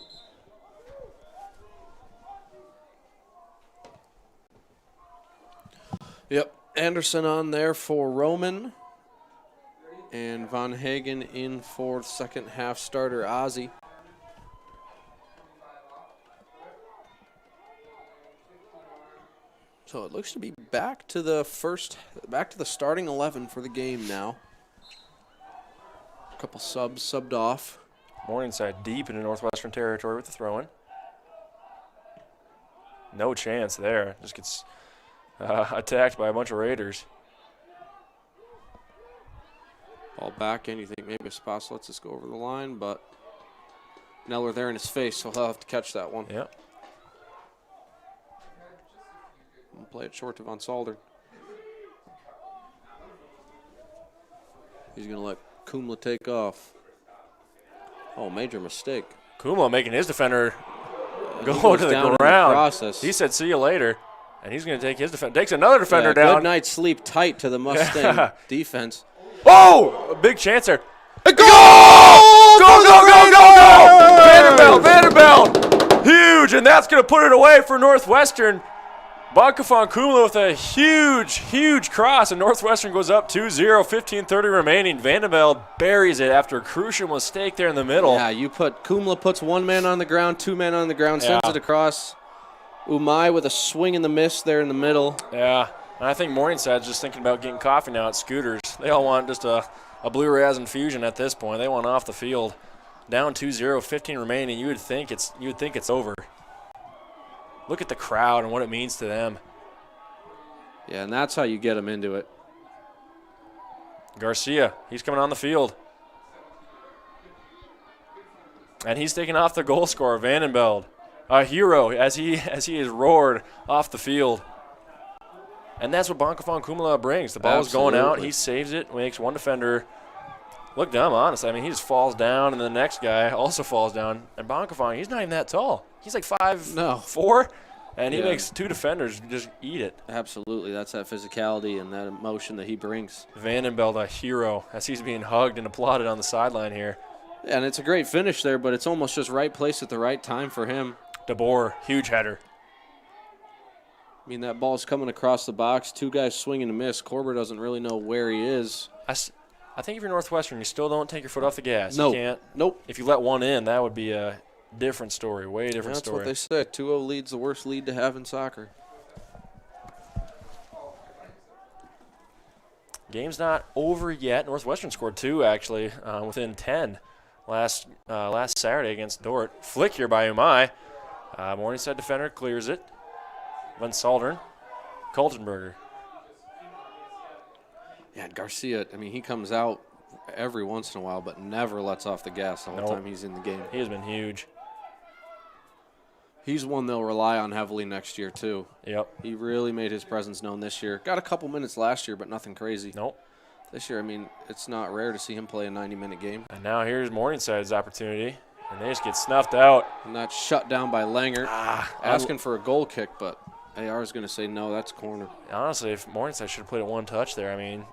Yep, Anderson on there for Roman. And Von Hagen in for second half starter Ozzy. So it looks to be back to the starting 11 for the game now. A couple subs subbed off. Morningside deep into Northwestern territory with the throw-in. No chance there. Just gets attacked by a bunch of Raiders. Ball back in. You think maybe Espas lets us go over the line, but Neller there in his face, so he'll have to catch that one. Yep. We'll play it short to Von Salderen. He's going to let Kumla take off. Oh, major mistake. Kumla making his defender He go goes to the down in ground. process. He said, "See you later," and he's going to take his defender. Takes another defender Yeah, down. Good night's sleep tight to the Mustang defense. Oh, a big chance there. Go! Go, go, go, go, go! Vanderbilt! Huge, and that's going to put it away for Northwestern. Bankafon Kumla with a huge cross, and Northwestern goes up 2-0, 15:30 remaining. Vanderbilt buries it after a crucial mistake there in the middle. Yeah, Kumla puts one man on the ground, two men on the ground, sends it across. Umai with a swing and the miss there in the middle. Yeah, and I think Morningside's just thinking about getting coffee now at Scooters. They all want just a Blue Raz infusion at this point. They want off the field. Down 2-0, 15 remaining. You would think it's over. Look at the crowd and what it means to them. Yeah, and that's how you get them into it. Garcia, he's coming on the field. And he's taking off the goal scorer, Vandenbeld. A hero as he is roared off the field. And that's what Bankafon Kumla brings. The ball is going out. He saves it, makes one defender look dumb, honestly. I mean, he just falls down, and the next guy also falls down. And Bankafon, he's not even that tall. He's like 5'4", and he makes two defenders just eat it. Absolutely. That's that physicality and that emotion that he brings. Vandenbeld, a hero, as he's being hugged and applauded on the sideline here. Yeah, and it's a great finish there, but it's almost just right place at the right time for him. DeBoer, huge header. I mean, that ball's coming across the box. Two guys swinging a miss. Korber doesn't really know where he is. I think if you're Northwestern, you still don't take your foot off the gas. No. You can't. Nope. If you let one in, that would be a different story, way different story. That's what they said. 2-0 lead's the worst lead to have in soccer. Game's not over yet. Northwestern scored two, actually, within 10 last Saturday against Dort. Flick here by Umai. Morningside defender clears it. Van Salderen. Coltenberger. Yeah, Garcia, I mean, he comes out every once in a while, but never lets off the gas the whole time he's in the game. He has been huge. He's one they'll rely on heavily next year, too. Yep. He really made his presence known this year. Got a couple minutes last year, but nothing crazy. Nope. This year, I mean, it's not rare to see him play a 90-minute game. And now here's Morningside's opportunity, and they just get snuffed out. And that's shut down by Langer. Asking for a goal kick, but AR is going to say, no, that's corner. Honestly, if Morningside should have played at one touch there, I mean,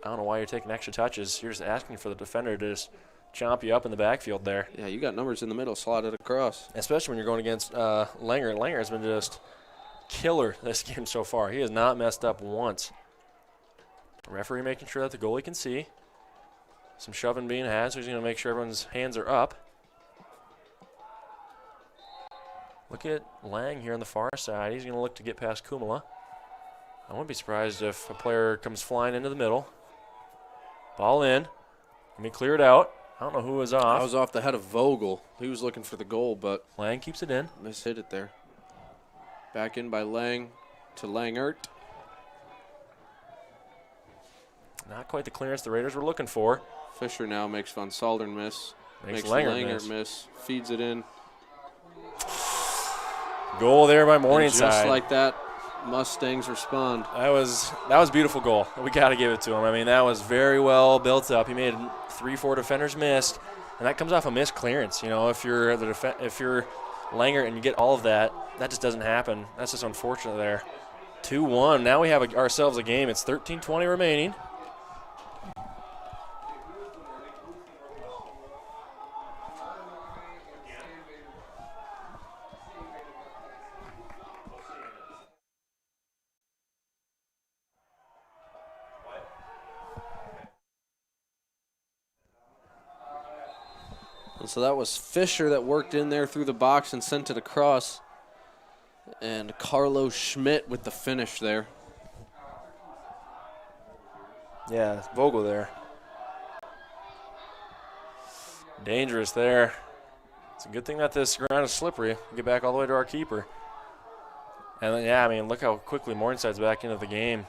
I don't know why you're taking extra touches. You're just asking for the defender to just chomp you up in the backfield there. Yeah, you got numbers in the middle, slot it across. Especially when you're going against Langer. Langer has been just killer this game so far. He has not messed up once. Referee making sure that the goalie can see. Some shoving being had, so he's going to make sure everyone's hands are up. Look at Lang here on the far side. He's going to look to get past Kumala. I wouldn't be surprised if a player comes flying into the middle. Ball in. Let me clear it out. I don't know who was off. I was off the head of Vogel. He was looking for the goal, but Lang keeps it in. mishit it there. Back in by Lang to Langert. Not quite the clearance the Raiders were looking for. Fisher now makes Van Salderen miss. Makes Langert miss. Feeds it in. Goal there by And Morningside. just like that, Mustangs respond. That was a beautiful goal. We got to give it to him. I mean, that was very well built up. He made 3-4 defenders missed, and that comes off a missed clearance. You know, if you're Langer and get all of that. That just doesn't happen. That's just unfortunate there. 2-1. Now we have ourselves a game. It's 13:20 remaining. And so that was Fisher that worked in there through the box and sent it across. And Carlos Schmidt with the finish there. Yeah, Vogel there. Dangerous there. It's a good thing that this ground is slippery. Get back all the way to our keeper. And then, yeah, I mean, look how quickly Morningside's back into the game.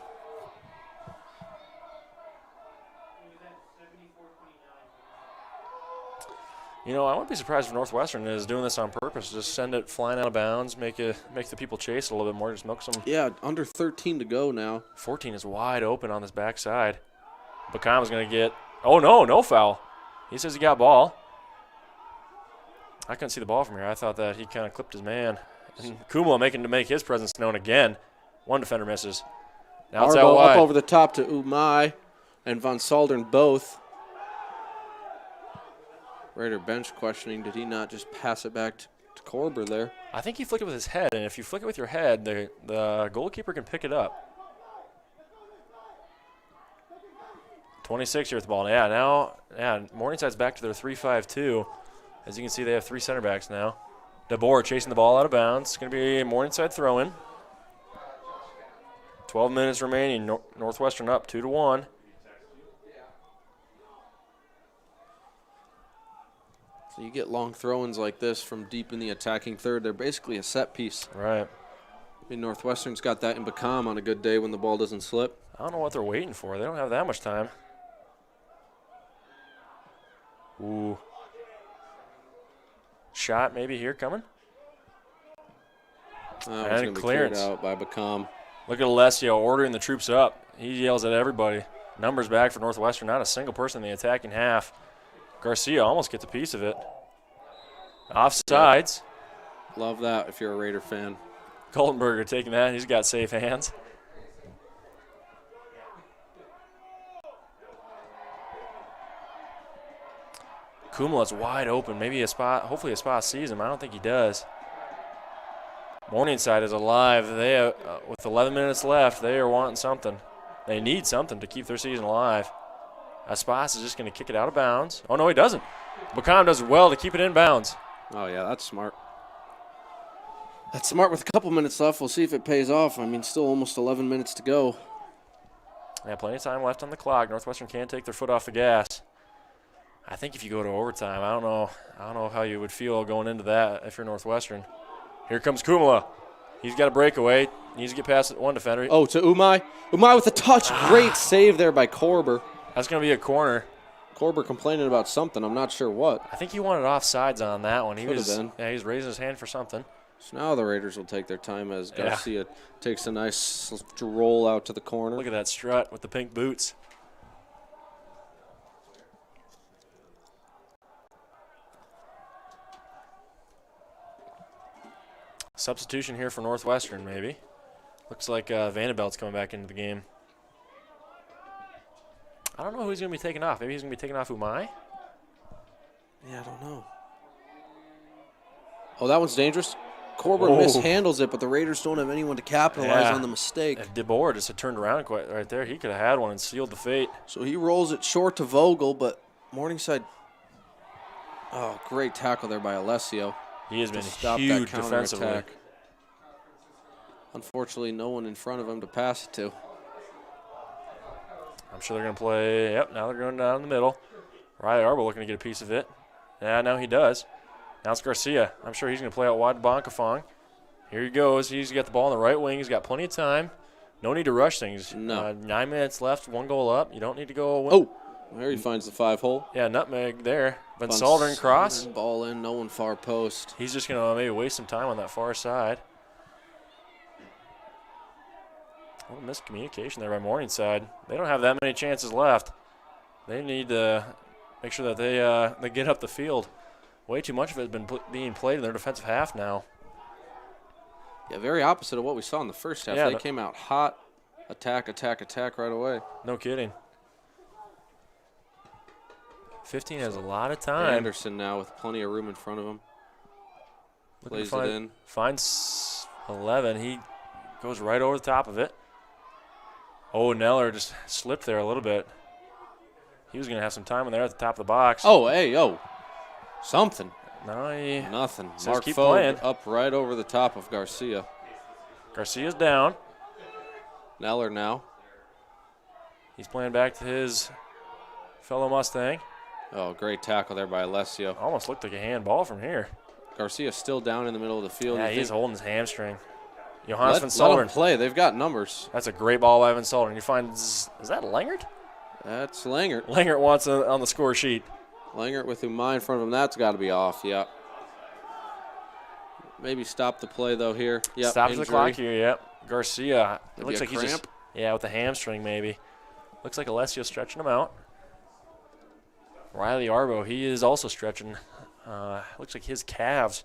You know, I wouldn't be surprised if Northwestern is doing this on purpose. Just send it flying out of bounds, make the people chase it a little bit more, just milk some. Yeah, under 13 to go now. 14 is wide open on this backside. Bacam is going to get, oh no, no foul. He says he got ball. I couldn't see the ball from here. I thought that he kind of clipped his man. And Kumla making to make his presence known again. One defender misses. Now it's out wide. Up over the top to Umai and Von Saldern both. Raider bench questioning, did he not just pass it back to Korber there? I think he flicked it with his head, and if you flick it with your head, the goalkeeper can pick it up. 26 here with the ball. Yeah, Morningside's back to their 3-5-2. As you can see, they have three center backs now. DeBoer chasing the ball out of bounds. It's going to be a Morningside throw-in. 12 minutes remaining. Northwestern up 2-1. So you get long throw-ins like this from deep in the attacking third. They're basically a set piece. Right. I mean, Northwestern's got that in Bacam on a good day when the ball doesn't slip. I don't know what they're waiting for. They don't have that much time. Ooh. Shot maybe here coming. That was clearance out by Bacam. Look at Alessio ordering the troops up. He yells at everybody. Numbers back for Northwestern. Not a single person in the attacking half. Garcia almost gets a piece of it. Offsides. Love that if you're a Raider fan. Kaltenberger taking that. He's got safe hands. Kumla's wide open. Maybe a spot. Hopefully a spot sees him. I don't think he does. Morningside is alive. They with 11 minutes left, they are wanting something. They need something to keep their season alive. Espas is just going to kick it out of bounds. Oh, no, he doesn't. Bacam does well to keep it in bounds. Oh, yeah, that's smart. That's smart with a couple minutes left. We'll see if it pays off. I mean, still almost 11 minutes to go. Yeah, plenty of time left on the clock. Northwestern can't take their foot off the gas. I think if you go to overtime, I don't know how you would feel going into that if you're Northwestern. Here comes Kumala. He's got a breakaway. He needs to get past one defender. Oh, to Umai. Umai with a touch. Great save there by Korber. That's going to be a corner. Korber complaining about something. I'm not sure what. I think he wanted offsides on that one. He was raising his hand for something. So now the Raiders will take their time as Garcia takes a nice roll out to the corner. Look at that strut with the pink boots. Substitution here for Northwestern, maybe. Looks like Vanderbilt's coming back into the game. I don't know who he's going to be taking off. Maybe he's going to be taking off Umai? Yeah, I don't know. Oh, that one's dangerous. Korber mishandles it, but the Raiders don't have anyone to capitalize on the mistake. If DeBoer just had turned around quite right there, he could have had one and sealed the fate. So he rolls it short to Vogel, but Morningside. Oh, great tackle there by Alessio. He has been huge defensively. Unfortunately, no one in front of him to pass it to. I'm sure they're going to play. Yep, now they're going down the middle. Riley Arbo looking to get a piece of it. Yeah, now he does. Now it's Garcia. I'm sure he's going to play out wide to Bonkafong. Here he goes. He's got the ball on the right wing. He's got plenty of time. No need to rush things. No. 9 minutes left, one goal up. You don't need to go. Oh, there he finds the 5-hole. Yeah, nutmeg there. Van Saldern cross. Ball in, no one far post. He's just going to maybe waste some time on that far side. A little miscommunication there by Morningside. They don't have that many chances left. They need to make sure that they get up the field. way too much of it has been being played in their defensive half now. Yeah, very opposite of what we saw in the first half. Yeah, they came out hot, attack right away. No kidding. 15 has a lot of time. Anderson now with plenty of room in front of him. Plays it in. Finds 11. He goes right over the top of it. Oh, Neller just slipped there a little bit. He was going to have some time in there at the top of the box. Oh, hey, yo. Something. No, he Nothing. says Mark keep Fogue playing. up right over the top of Garcia. Garcia's down. Neller now. He's playing back to his fellow Mustang. Oh, great tackle there by Alessio. Almost looked like a handball from here. Garcia's still down in the middle of the field. Yeah, You he's think- holding his hamstring. Johannes van let him Solderen. play. They've got numbers. That's a great ball by Van Solderen. You find, is that Langert? That's Langert. Langert wants it on the score sheet. Langert with Umai in front of him. That's got to be off. Yeah. Maybe stop the play, though, here. Yep, Stops the injury. clock here, yep. Garcia, it Maybe looks a like he's just, cramp? yeah, with the hamstring maybe. Looks like Alessio stretching him out. Riley Arbo, he is also stretching. Looks like his calves.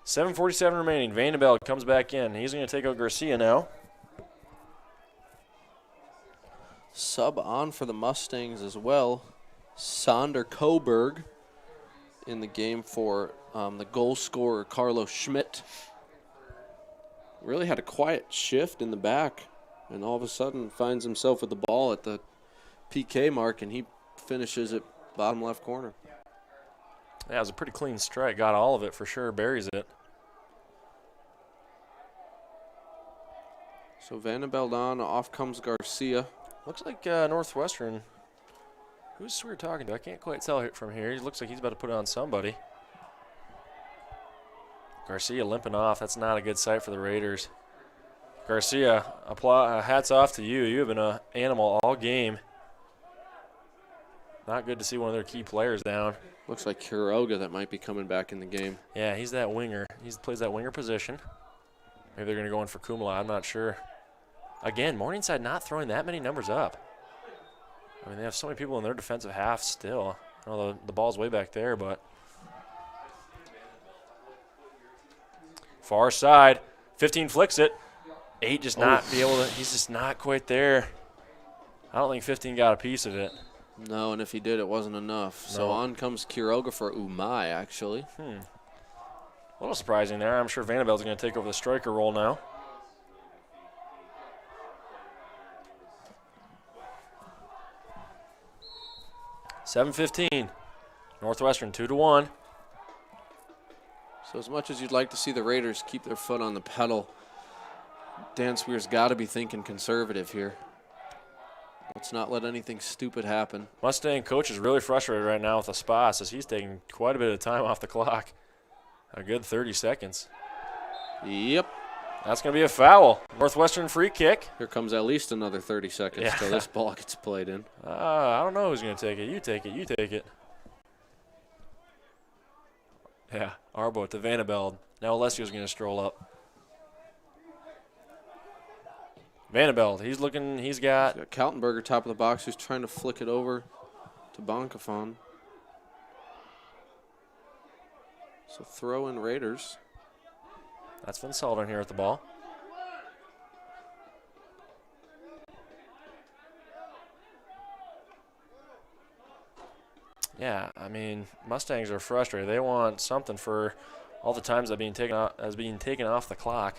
7:47 remaining. Vandenbeld comes back in. He's going to take out Garcia now. Sub on for the Mustangs as well. Sander Coburg in the game for the goal scorer, Carlos Schmidt. Really had a quiet shift in the back, and all of a sudden finds himself with the ball at the PK mark, and he finishes it bottom left corner. Yeah, it was a pretty clean strike. Got all of it for sure. Buries it. So Vandenbeld on, off comes Garcia. Looks like Northwestern. Who's we were talking to? I can't quite tell it from here. He looks like he's about to put it on somebody. Garcia limping off. That's not a good sight for the Raiders. Garcia, hats off to you. You have been an animal all game. Not good to see one of their key players down. Looks like Quiroga that might be coming back in the game. Yeah, he's that winger. He plays that winger position. Maybe they're going to go in for Kumala. I'm not sure. Again, Morningside not throwing that many numbers up. I mean, they have so many people in their defensive half still. I know the ball's way back there, but. Far side. 15 flicks it. 8 just not be able to. He's just not quite there. I don't think 15 got a piece of it. No, and if he did, it wasn't enough. So No. on comes Quiroga for Umai, actually. A little surprising there. I'm sure Vandenbeld's going to take over the striker role now. $7:15. Northwestern 2-1. So as much as you'd like to see the Raiders keep their foot on the pedal, Dan Swear's got to be thinking conservative here. Let's not let anything stupid happen. Mustang coach is really frustrated right now with the Spas as he's taking quite a bit of time off the clock. A good 30 seconds. Yep. That's going to be a foul. Northwestern free kick. Here comes at least another 30 seconds Yeah. till this ball gets played in. I don't know who's going to take it. You take it. You take it. Yeah, Arbo to Vandenbeld. Now Alessio's going to stroll up. Vandenbeld, he's looking, he's got. Got Kaltenberger top of the box who's trying to flick it over to Bonkafon. So throw in Raiders. That's Van Solderen here at the ball. Yeah, I mean, Mustangs are frustrated. They want something for all the times that being taken off the clock.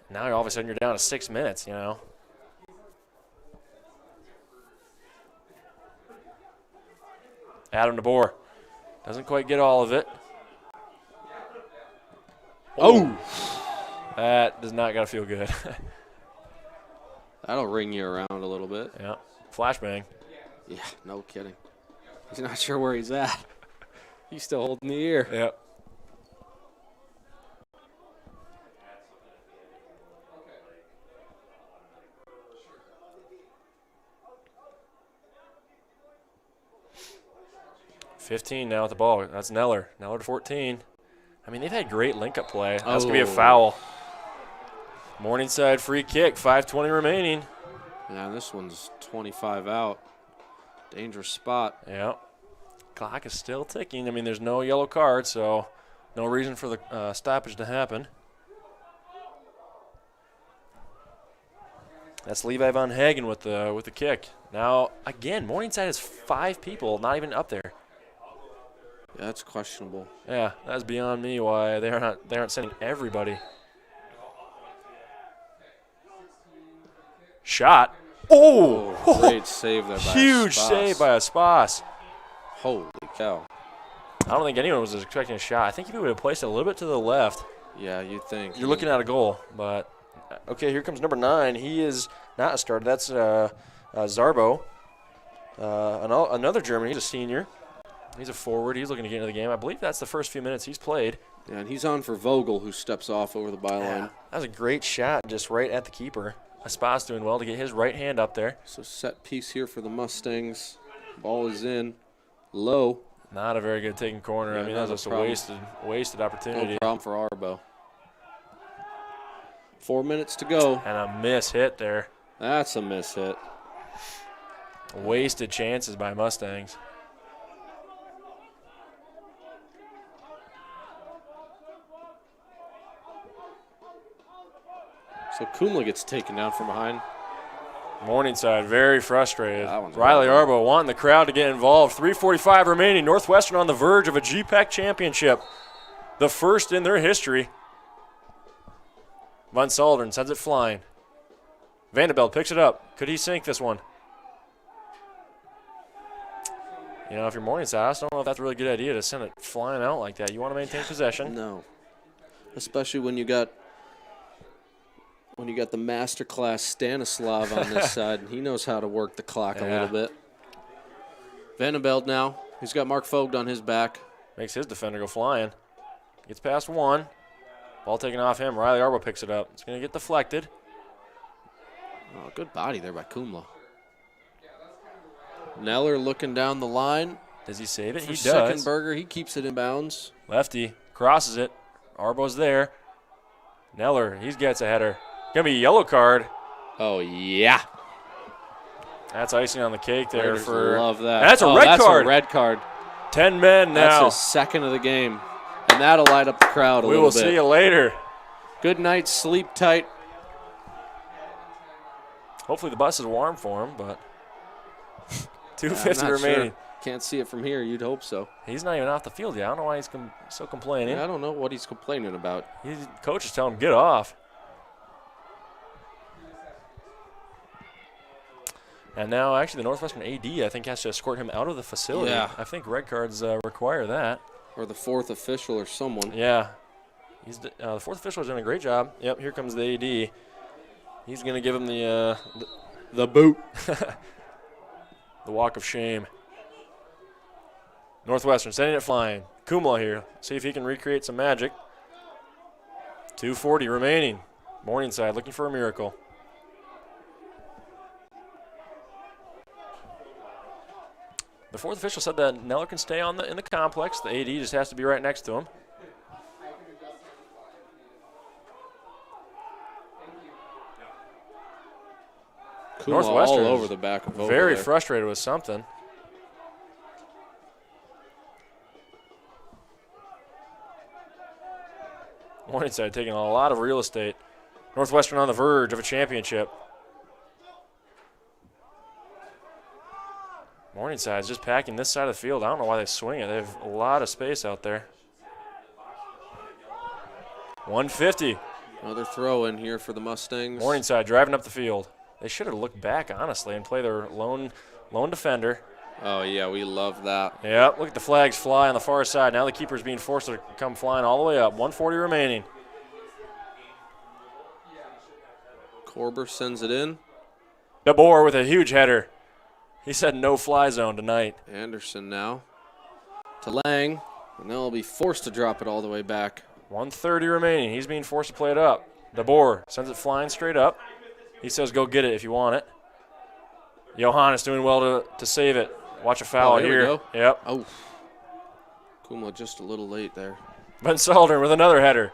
Now all of a sudden you're down to 6 minutes, you know. Adam DeBoer doesn't quite get all of it. Oh! That does not gotta feel good. That'll ring you around a little bit. Yeah, flashbang. Yeah, no kidding. He's not sure where he's at. He's still holding the ear. Yep. $15 now at the ball. That's Neller. Neller to 14. I mean, they've had great link-up play. That's going to be a foul. Morningside free kick. 5:20 remaining. Yeah, this one's 25 out. Dangerous spot. Yeah. Clock is still ticking. I mean, there's no yellow card, so no reason for the stoppage to happen. That's Levi Von Hagen with the kick. Now, again, Morningside has 5 people not even up there. Yeah, that's questionable. Yeah, that's beyond me why they aren't sending everybody. Shot. Oh! Great save there by Huge Spas. save by Aspas. Holy cow. I don't think anyone was expecting a shot. I think if he would have placed it a little bit to the left, Yeah, you'd think. you're looking at a goal. But, okay, here comes number 9. He is not a starter. That's Zarbo. Another German. He's a senior. He's a forward. He's looking to get into the game. I believe that's the first few minutes he's played. Yeah, and he's on for Vogel, who steps off over the byline. That was a great shot just right at the keeper. Aspas doing well to get his right hand up there. So set piece here for the Mustangs. Ball is in. Low. Not a very good taking corner. Yeah, I mean, that was just a wasted opportunity. No problem for Arbo. 4 minutes to go. And a miss hit there. That's a miss hit. Wasted chances by Mustangs. So Kumla gets taken down from behind. Morningside very frustrated. That one's Riley wild. Arbo wanting the crowd to get involved. 3:45 remaining. Northwestern on the verge of a GPAC championship. The first in their history. Van Salderen sends it flying. Vanderbilt picks it up. Could he sink this one? You know, if you're Morningside, I just don't know if that's a really good idea to send it flying out like that. You want to maintain possession. No. Especially when you got the masterclass Stanislav on this side. He knows how to work the clock a little bit. Vanderbilt now. He's got Mark Vogt on his back. Makes his defender go flying. Gets past one. Ball taken off him. Riley Arbo picks it up. It's going to get deflected. Oh, good body there by Kumla. Neller looking down the line. Does he save it? For He does. Seckenberger, he keeps it in bounds. Lefty crosses it. Arbo's there. Neller, he gets a header. Going to be a yellow card. Oh, yeah. That's icing on the cake there. Raiders love that. That's a red card. That's a red card. 10 men now. That's his second of the game. And that'll light up the crowd a We little will bit. see you later. Good night, sleep tight. Hopefully the bus is warm for him, but I'm 2:50 not remaining. sure. Can't see it from here. You'd hope so. He's not even off the field yet. I don't know why he's still complaining. I don't know what he's complaining about. Coach is telling him, get off. And now, actually, the Northwestern AD, I think, has to escort him out of the facility. Yeah. I think red cards require that. Or the fourth official or someone. Yeah. The fourth official is doing a great job. Yep, here comes the AD. He's going to give him The boot. the walk of shame. Northwestern sending it flying. Kumla here. See if he can recreate some magic. 2:40 remaining. Morningside looking for a miracle. The fourth official said that Neller can stay in the complex. The AD just has to be right next to him. Kumla all over the back of Vogel very there. frustrated with something. Morningside taking a lot of real estate. Northwestern on the verge of a championship. Morningside's just packing this side of the field. I don't know why they swing it. They have a lot of space out there. 150. Another throw in here for the Mustangs. Morningside driving up the field. They should have looked back, honestly, and play their lone defender. Oh, yeah, we love that. Yep, look at the flags fly on the far side. Now the keeper's being forced to come flying all the way up. 140 remaining. Korber sends it in. DeBoer with a huge header. He said no fly zone tonight. Anderson now to Lang, and they'll be forced to drop it all the way back. 130 remaining. He's being forced to play it up. DeBoer sends it flying straight up. He says go get it if you want it. Johannes doing well to save it. Watch a foul here we here. go. Yep. Oh, Kumla just a little late there. Ben Saldern with another header.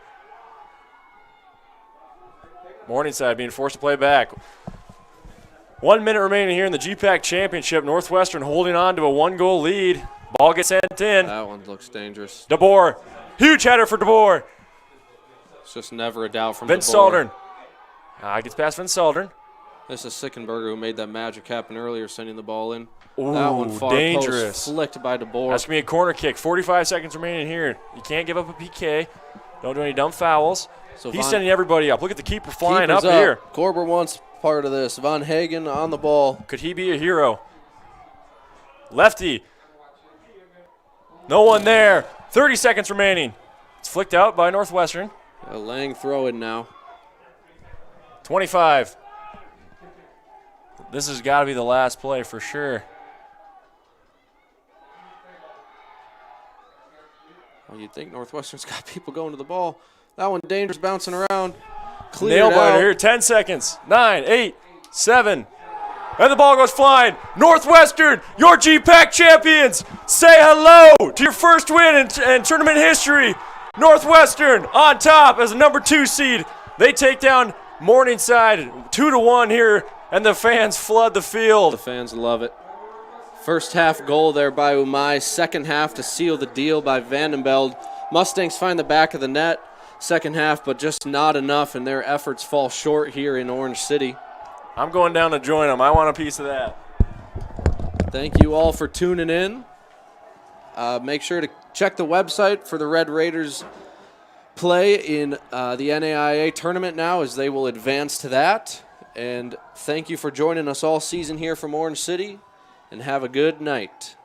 Morningside being forced to play back. 1 minute remaining here in the GPAC championship. Northwestern holding on to a 1-goal lead. Ball gets sent in. That one looks dangerous. DeBoer. Huge header for DeBoer. It's just never a doubt from Vince DeBoer. Saldern. Gets past Vince Saldern. This is Sickenberger who made that magic happen earlier, sending the ball in. Ooh, that one far dangerous. post flicked by DeBoer. That's going to be a corner kick. 45 seconds remaining here. You can't give up a PK. Don't do any dumb fouls. So He's sending everybody up. Look at the keeper flying up Keeper's here. Korber wants part of this. Von Hagen on the ball. Could he be a hero? Lefty. No one there. 30 seconds remaining. It's flicked out by Northwestern. A Lang throw in now. 25. This has got to be the last play for sure. Well, you'd think Northwestern's got people going to the ball. That one dangerous, bouncing around. Nail biter out. here. 10 seconds. 9, 8, 7. And the ball goes flying. Northwestern, your GPAC champions. Say hello to your first win in tournament history. Northwestern on top as a number 2 seed. They take down Morningside 2-1 here, and the fans flood the field. The fans love it. First half goal there by Umai. Second half to seal the deal by Vandenbeld. Mustangs find the back of the net. Second half, but just not enough, and their efforts fall short here in Orange City. I'm going down to join them. I want a piece of that. Thank you all for tuning in. Make sure to check the website for the Red Raiders play in the NAIA tournament now, as they will advance to that. And thank you for joining us all season here from Orange City, and have a good night.